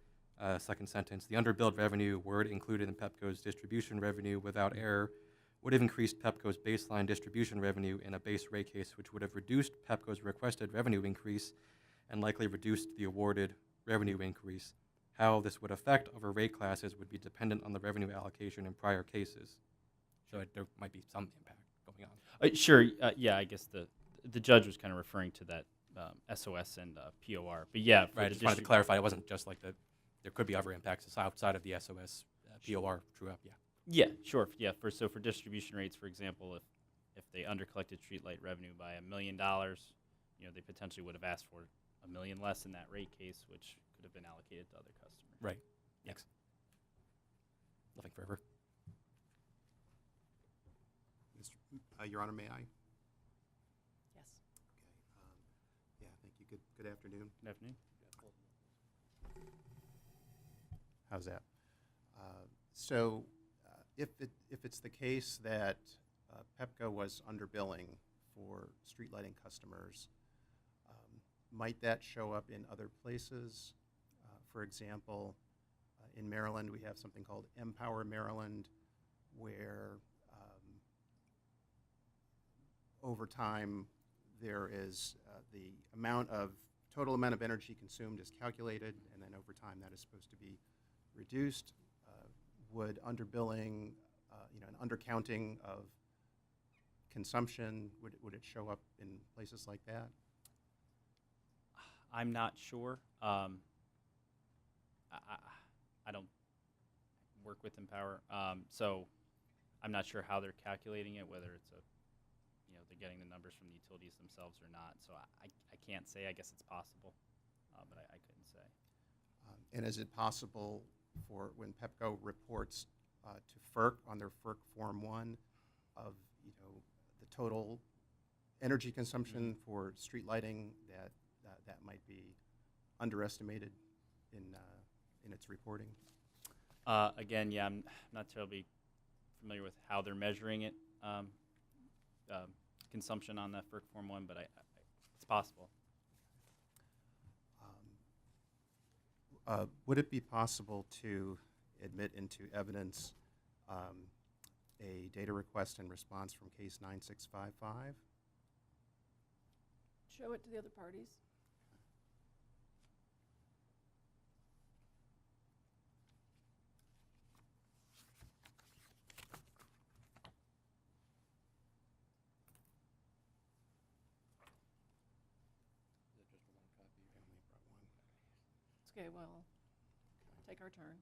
second sentence, the underbilled revenue, word included in PEPCO's distribution revenue without error, would have increased PEPCO's baseline distribution revenue in a base rate case, which would have reduced PEPCO's requested revenue increase and likely reduced the awarded revenue increase. How this would affect other rate classes would be dependent on the revenue allocation in prior cases. So there might be some impact going on. Sure. Yeah, I guess the judge was kind of referring to that SOS and POR. But yeah, for Right, I the just wanted to clarify, it wasn't just like there could be other impacts outside of the SOS, POR, true up, yeah. Yeah, sure. Yeah, for distribution rates, for example, if they undercollected streetlight revenue by $1 million, they potentially would have asked for $1 million less in that rate case, which could have been allocated to other customers. Right. Next. Nothing further. Your Honor, may I? Yes. Yeah, thank you. Good afternoon. Good afternoon. How's that? So if it's the case that PEPCO was underbilling for street lighting customers, might that show up in other places? For example, in Maryland, we have something called Empower Maryland, where over time there is the total amount of energy consumed is calculated, and then over time that is supposed to be reduced. Would underbilling, an undercounting of consumption, would it show up in places like that? I'm not sure. I don't work with Empower, so I'm not sure how they're calculating it, whether it's they're getting the numbers from the utilities themselves or not. So I can't say. I guess it's possible, but I couldn't say. And is it possible for when PEPCO reports to FERC on their FERC Form 1 of, the total energy consumption for street lighting that might be underestimated in its reporting? Again, yeah, I'm not terribly familiar with how they're measuring it, consumption on that FERC Form 1, but it's possible. Would it be possible to admit into evidence a data request and response from case 9655? Show it to the other parties. It's okay, well, take our turn.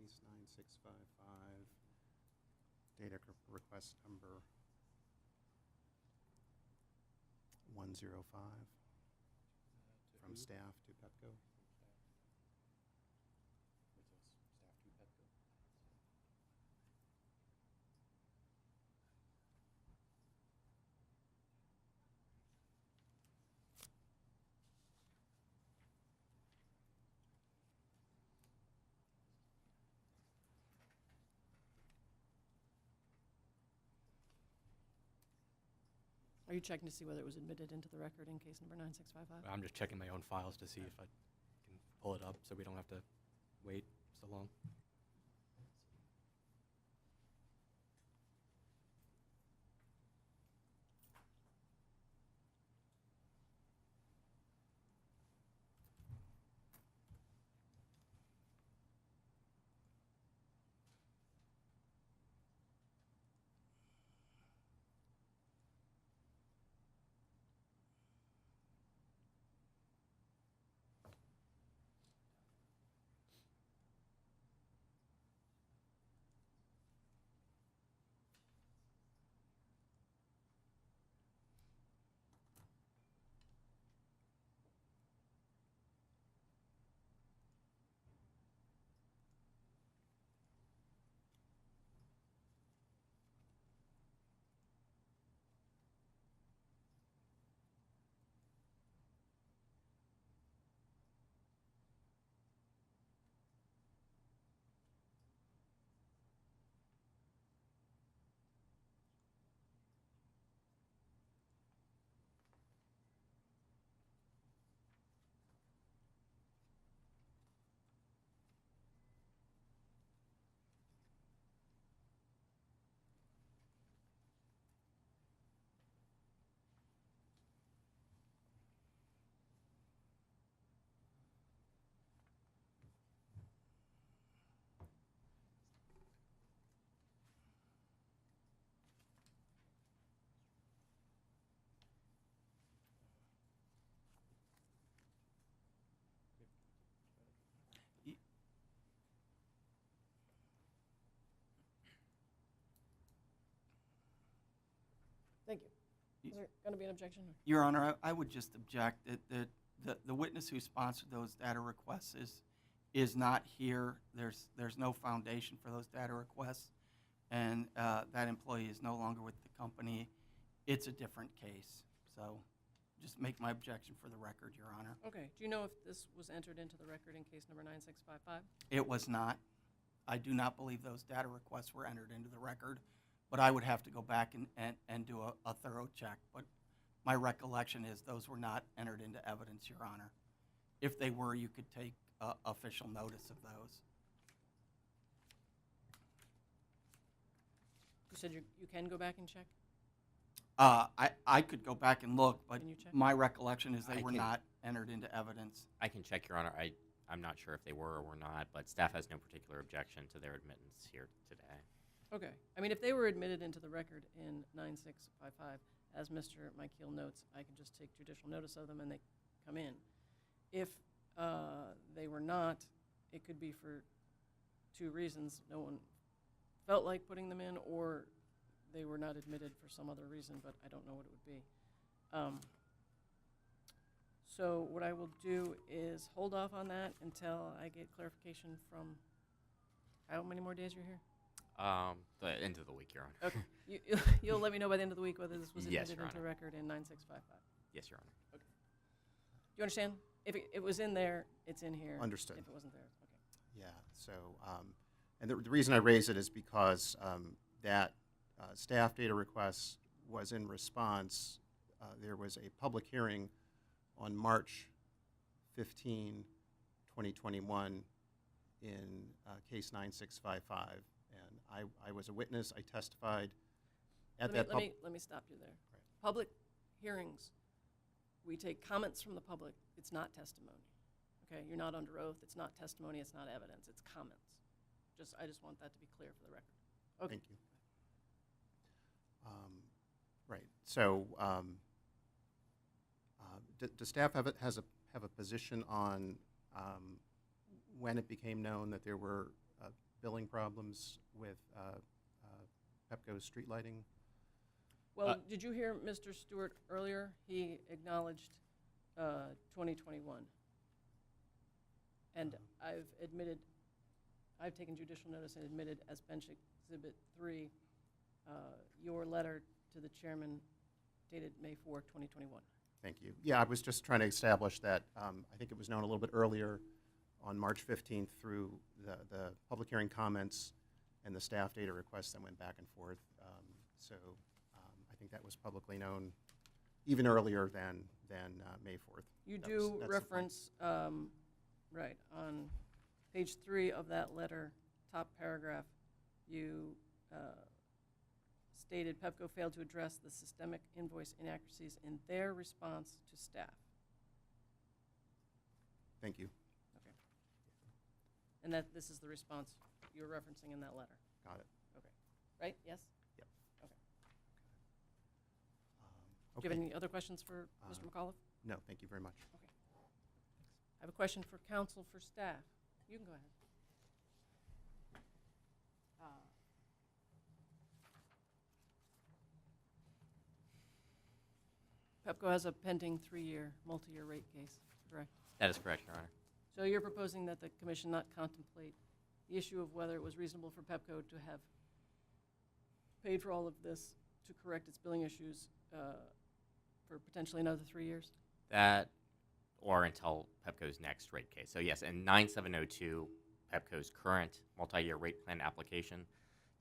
Case 9655, data request number 105 from staff to PEPCO. Are you checking to see whether it was admitted into the record in case number 9655? I'm just checking my own files to see if I can pull it up so we don't have to wait so long. Is there going to be an objection? Your Honor, I would just object that the witness who sponsored those data requests is not here. There's no foundation for those data requests, and that employee is no longer with the company. It's a different case. So just make my objection for the record, Your Honor. Okay. Do you know if this was entered into the record in case number 9655? It was not. I do not believe those data requests were entered into the record, but I would have to go back and do a thorough check. But my recollection is those were not entered into evidence, Your Honor. If they were, you could take official notice of those. You said you can go back and check? I could go back and look, but Can you check? my recollection is they I were can- not entered into evidence. I can check, Your Honor. I'm not sure if they were or were not, but staff has no particular objection to their admittance here today. Okay. I mean, if they were admitted into the record in 9655, as Mr. Michael notes, I can just take judicial notice of them and they come in. If they were not, it could be for two reasons. No one felt like putting them in, or they were not admitted for some other reason, but I don't know what it would be. So what I will do is hold off on that until I get clarification from, how many more days you're here? The end of the week, Your Honor. Okay. You'll let me know by the end of the week whether this was Yes, admitted Your into Honor. record in 9655. Yes, Your Honor. Do you understand? If it was in there, it's in here. Understood. If it wasn't there, okay. Yeah, so, and the reason I raise it is because that staff data request was in response. There was a public hearing on March 15, 2021 in case 9655. And I was a witness. I testified at that Let me stop you there. Right. Public hearings, we take comments from the public. It's not testimony. Okay, you're not under oath. It's not testimony. It's not evidence. It's comments. I just want that to be clear for the record. Okay. Thank you. Right. So, does staff have a position on when it became known that there were billing problems with Pepco's street lighting? Well, did you hear Mr. Stewart earlier? He acknowledged 2021. And I've taken judicial notice and admitted as bench exhibit 3 your letter to the chairman dated May 4, 2021. Thank you. Yeah, I was just trying to establish that I think it was known a little bit earlier on March 15th through the public hearing comments and the staff data requests that went back and forth. So I think that was publicly known even earlier than May 4th. You That's do the point. reference, right, on page 3 of that letter, top paragraph, you stated Pepco failed to address the systemic invoice inaccuracies in their response to staff. Thank you. Okay. And that this is the response you're referencing in that letter. Got it. Okay. Right? Yes? Yep. Okay. Do you have any other questions for Mr. McAuliffe? No, thank you very much. Okay. I have a question for counsel for staff. You can go ahead. Pepco has a pending 3-year, multi-year rate case, correct? That is correct, Your Honor. So you're proposing that the commission not contemplate the issue of whether it was reasonable for Pepco to have paid for all of this to correct its billing issues for potentially another 3 years? That, or until Pepco's next rate case. So yes, in 9702, Pepco's current multi-year rate plan application,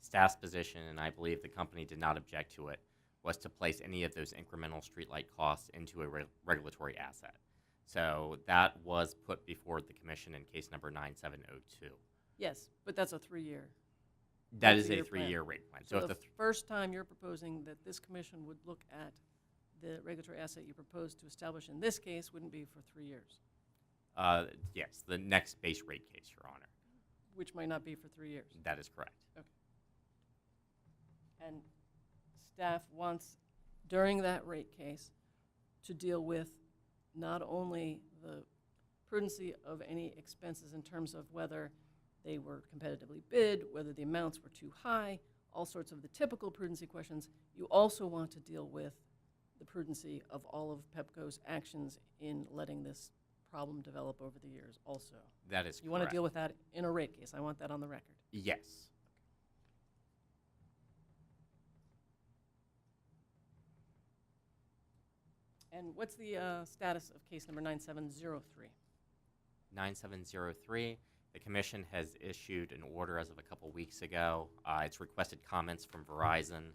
staff's position, and I believe the company did not object to it, was to place any of those incremental streetlight costs into a regulatory asset. So that was put before the commission in case number 9702. Yes, but that's a 3-year. That is a Multi-year plan. 3-year rate plan. So if the first time you're proposing that this commission would look at the regulatory asset you propose to establish in this case wouldn't be for 3 years, yes, the next base rate case, Your Honor. which might not be for 3 years. That is correct. And staff wants, during that rate case, to deal with not only the prudency of any expenses in terms of whether they were competitively bid, whether the amounts were too high, all sorts of the typical prudency questions. You also want to deal with the prudency of all of PEPCO's actions in letting this problem develop over the years also. That is You want to correct. deal with that in a rate case. I want that on the record. Yes. And what's the status of case number 9703? 9703. The commission has issued an order as of a couple weeks ago. It's requested comments from Verizon.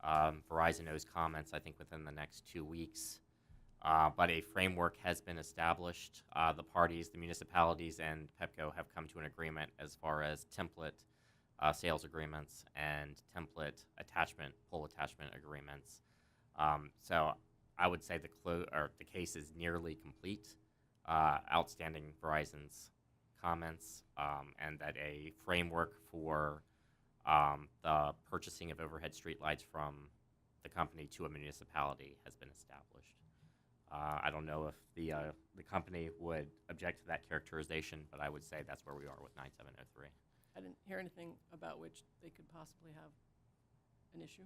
Verizon owes comments, I think, within the next 2 weeks. But a framework has been established. The parties, the municipalities, and PEPCO have come to an agreement as far as template sales agreements and template attachment, pole attachment agreements. So I would say the case is nearly complete. Outstanding Verizon's comments, and that a framework for the purchasing of overhead streetlights from the company to a municipality has been established. I don't know if the company would object to that characterization, but I would say that's where we are with 9703. I didn't hear anything about which they could possibly have an issue,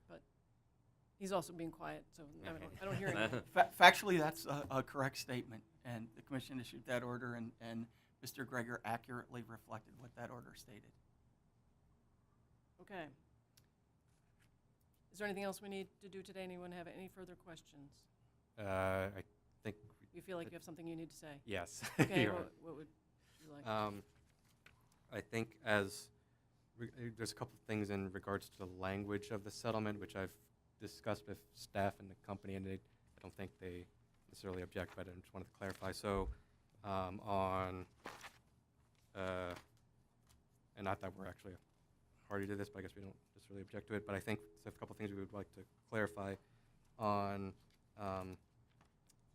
but he's also being quiet, so I don't hear anything. Factually, that's a correct statement, and the commission issued that order, and Mr. Greger accurately reflected what that order stated. Okay. Is there anything else we need to do today? Anyone have any further questions? I think, You feel like you have something you need to say? yes. Okay, you're right. what would you like? I think there's a couple of things in regards to the language of the settlement, which I've discussed with staff and the company, and I don't think they necessarily object, but I just wanted to clarify. So and not that we're actually a party to this, but I guess we don't necessarily object to it, but I think there's a couple of things we would like to clarify. On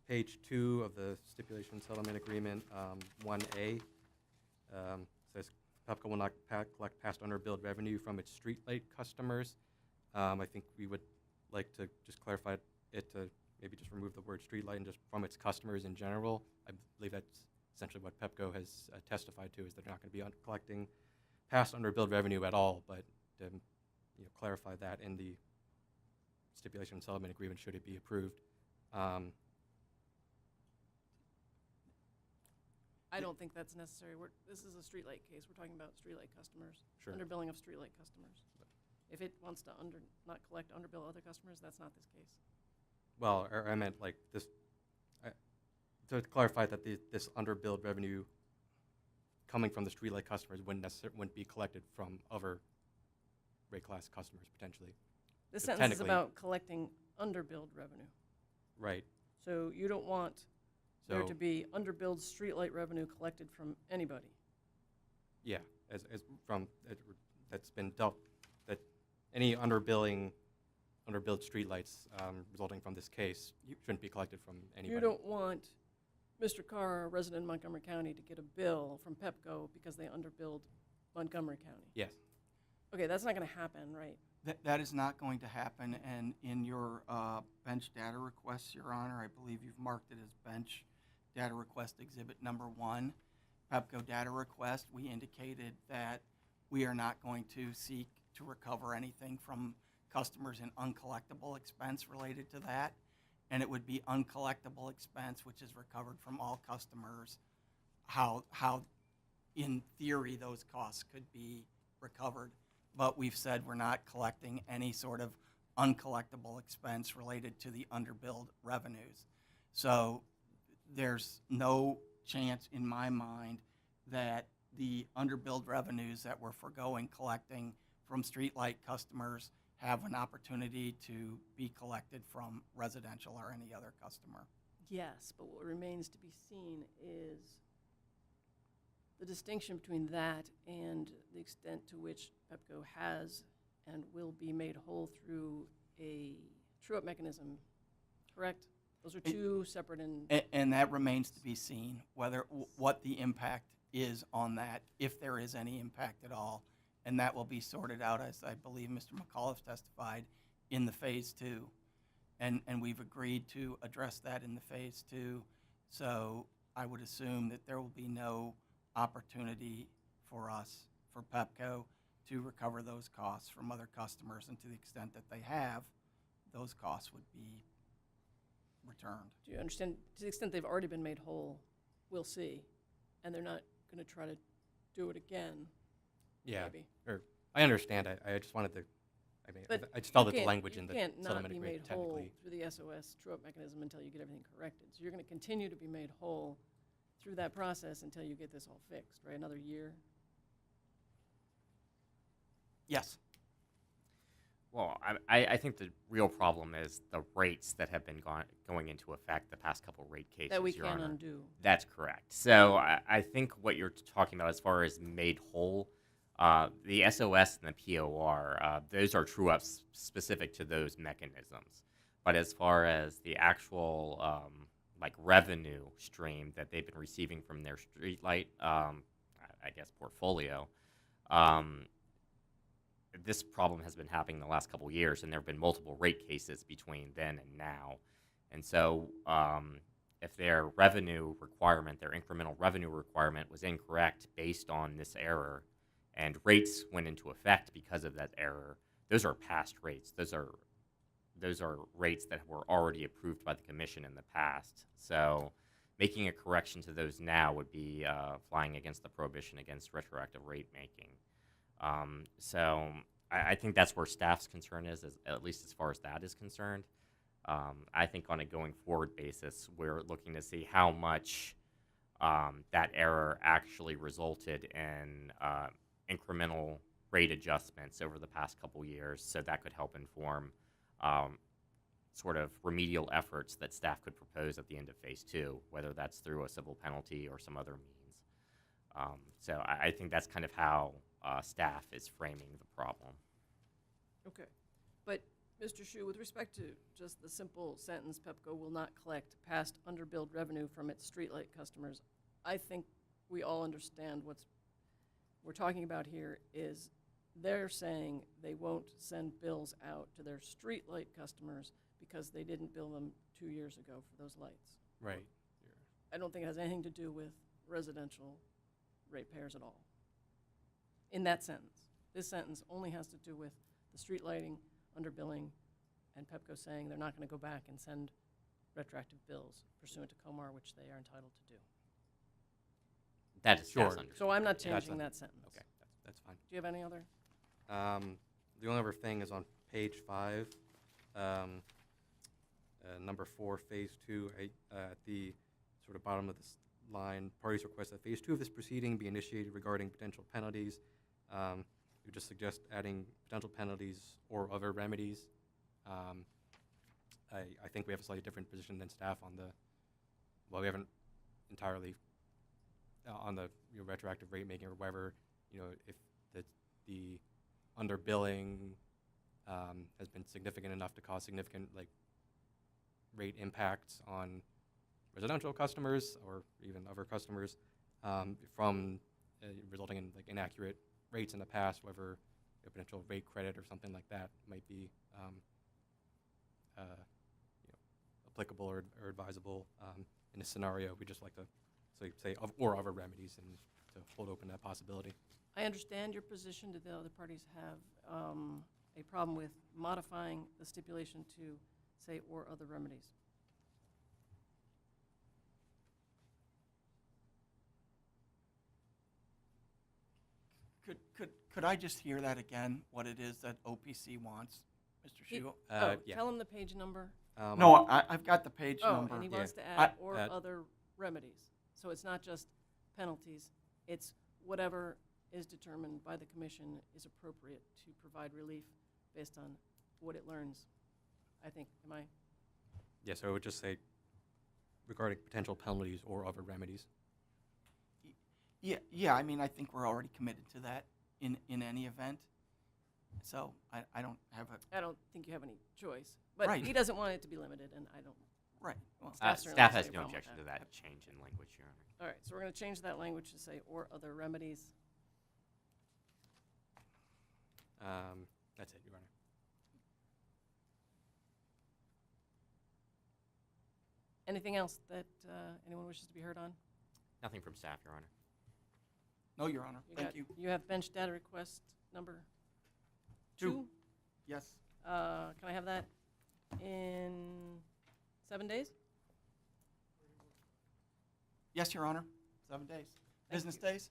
page 2 of the stipulation settlement agreement, 1A, says PEPCO will not collect past underbilled revenue from its streetlight customers. I think we would like to just clarify it to maybe just remove the word streetlight and just from its customers in general. I believe that's essentially what PEPCO has testified to, is they're not going to be collecting past underbilled revenue at all, but to clarify that in the stipulation settlement agreement should it be approved. I don't think that's necessary. This is a streetlight case. We're talking about streetlight customers, Sure. underbilling of streetlight customers. If it wants to not collect underbill other customers, that's not this case. Well, I meant like this, to clarify that this underbilled revenue coming from the streetlight customers wouldn't be collected from other rate class customers potentially. This So sentence is technically- about collecting underbilled revenue. Right. So you don't want there So to be underbilled streetlight revenue collected from anybody. yeah, as from that's been dealt, that any underbilled streetlights resulting from this case shouldn't be collected from anybody. You don't want Mr. Carr, a resident in Montgomery County, to get a bill from PEPCO because they underbilled Montgomery County. Yes. Okay, that's not going to happen, right? That is not going to happen, and in your bench data requests, Your Honor, I believe you've marked it as bench data request exhibit number 1, PEPCO data request. We indicated that we are not going to seek to recover anything from customers in uncollectible expense related to that, and it would be uncollectible expense which is recovered from all customers. How in theory those costs could be recovered, but we've said we're not collecting any sort of uncollectible expense related to the underbilled revenues. So there's no chance in my mind that the underbilled revenues that we're foregoing collecting from streetlight customers have an opportunity to be collected from residential or any other customer. Yes, but what remains to be seen is the distinction between that and the extent to which PEPCO has and will be made whole through a true-up mechanism, correct? Those are two separate and And that remains to be seen, what the impact is on that, if there is any impact at all. And that will be sorted out, as I believe Mr. McAuliffe testified, in the Phase 2. And we've agreed to address that in the Phase 2. So I would assume that there will be no opportunity for us, for PEPCO, to recover those costs from other customers, and to the extent that they have, those costs would be returned. Do you understand, to the extent they've already been made whole, we'll see, and they're not going to try to do it again, Yeah, maybe. or I understand. I just wanted to. I mean, But I just felt you that the can't- language in the You can't not settlement be made agreement whole technically. through the SOS true-up mechanism until you get everything corrected. So you're going to continue to be made whole through that process until you get this all fixed, right? Another year? Yes. Well, I think the real problem is the rates that have been going into effect the past couple rate cases. That we Your can't Honor. undo. That's correct. So I think what you're talking about as far as made whole, the SOS and the POR, those are true ups specific to those mechanisms. But as far as the actual like revenue stream that they've been receiving from their streetlight, I guess portfolio, this problem has been happening the last couple of years, and there have been multiple rate cases between then and now. And so if their revenue requirement, their incremental revenue requirement was incorrect based on this error, and rates went into effect because of that error, those are past rates. Those are rates that were already approved by the commission in the past. So making a correction to those now would be flying against the prohibition against retroactive rate making. So I think that's where staff's concern is, at least as far as that is concerned. I think on a going forward basis, we're looking to see how much that error actually resulted in incremental rate adjustments over the past couple years, so that could help inform sort of remedial efforts that staff could propose at the end of Phase 2, whether that's through a civil penalty or some other means. So I think that's kind of how staff is framing the problem. Okay. But, Mr. Shu, with respect to just the simple sentence, Pepco will not collect past underbilled revenue from its streetlight customers, I think we all understand what's we're talking about here is they're saying they won't send bills out to their streetlight customers because they didn't bill them 2 years ago for those lights. Right. I don't think it has anything to do with residential ratepayers at all. In that sentence. This sentence only has to do with the street lighting, underbilling, and Pepco saying they're not going to go back and send retroactive bills pursuant to Comar, which they are entitled to do. That is Sure. staff's understanding. So I'm not Yeah, that's changing that sentence. Okay, that's fine. Do you have any other? The only other thing is on page 5, number 4, phase 2, at the sort of bottom of this line, parties request that phase 2 of this proceeding be initiated regarding potential penalties. We just suggest adding potential penalties or other remedies. I think we have a slightly different position than staff on the, well, we haven't entirely on the retroactive rate making or whatever, if the underbilling has been significant enough to cause significant rate impacts on residential customers or even other customers from resulting in inaccurate rates in the past, whether a potential rate credit or something like that might be applicable or advisable in this scenario. We just like to say or other remedies and to hold open that possibility. I understand your position. Do the other parties have a problem with modifying the stipulation to say or other remedies? Could I just hear that again, what it is that OPC wants, Mr. Shu? Yeah. Tell him the page number. No, I've got the page Oh, number. and he Yeah. wants to I- add or other remedies. So it's not just penalties, it's whatever is determined by the commission is appropriate to provide relief based on what it learns. I think, am I? Yeah, so it would just say regarding potential penalties or other remedies. Yeah, I mean, I think we're already committed to that in any event. So I don't have a, I don't think you have any choice. But Right. he doesn't want it to be limited, and I don't. right, well, Staff certainly Staff has has a no problem with objection to that. that change in language, Your Honor. All right, so we're going to change that language to say or other remedies. That's it, Your Honor. Anything else that anyone wishes to be heard on? Nothing from staff, Your Honor. no, Your Honor, thank you. You have bench data request number 2. 2? Yes, Can I have that in 7 days? Yes, Your Honor, 7 days. Thank Business you. days?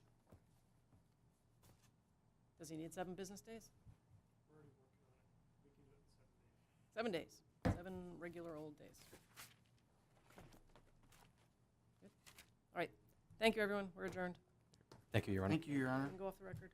Does he need 7 business days? 7 days. 7 regular old days. Good. All right. Thank you, everyone. We're adjourned. Thank you, Your Honor. Thank you, Your Honor. You can go off the record.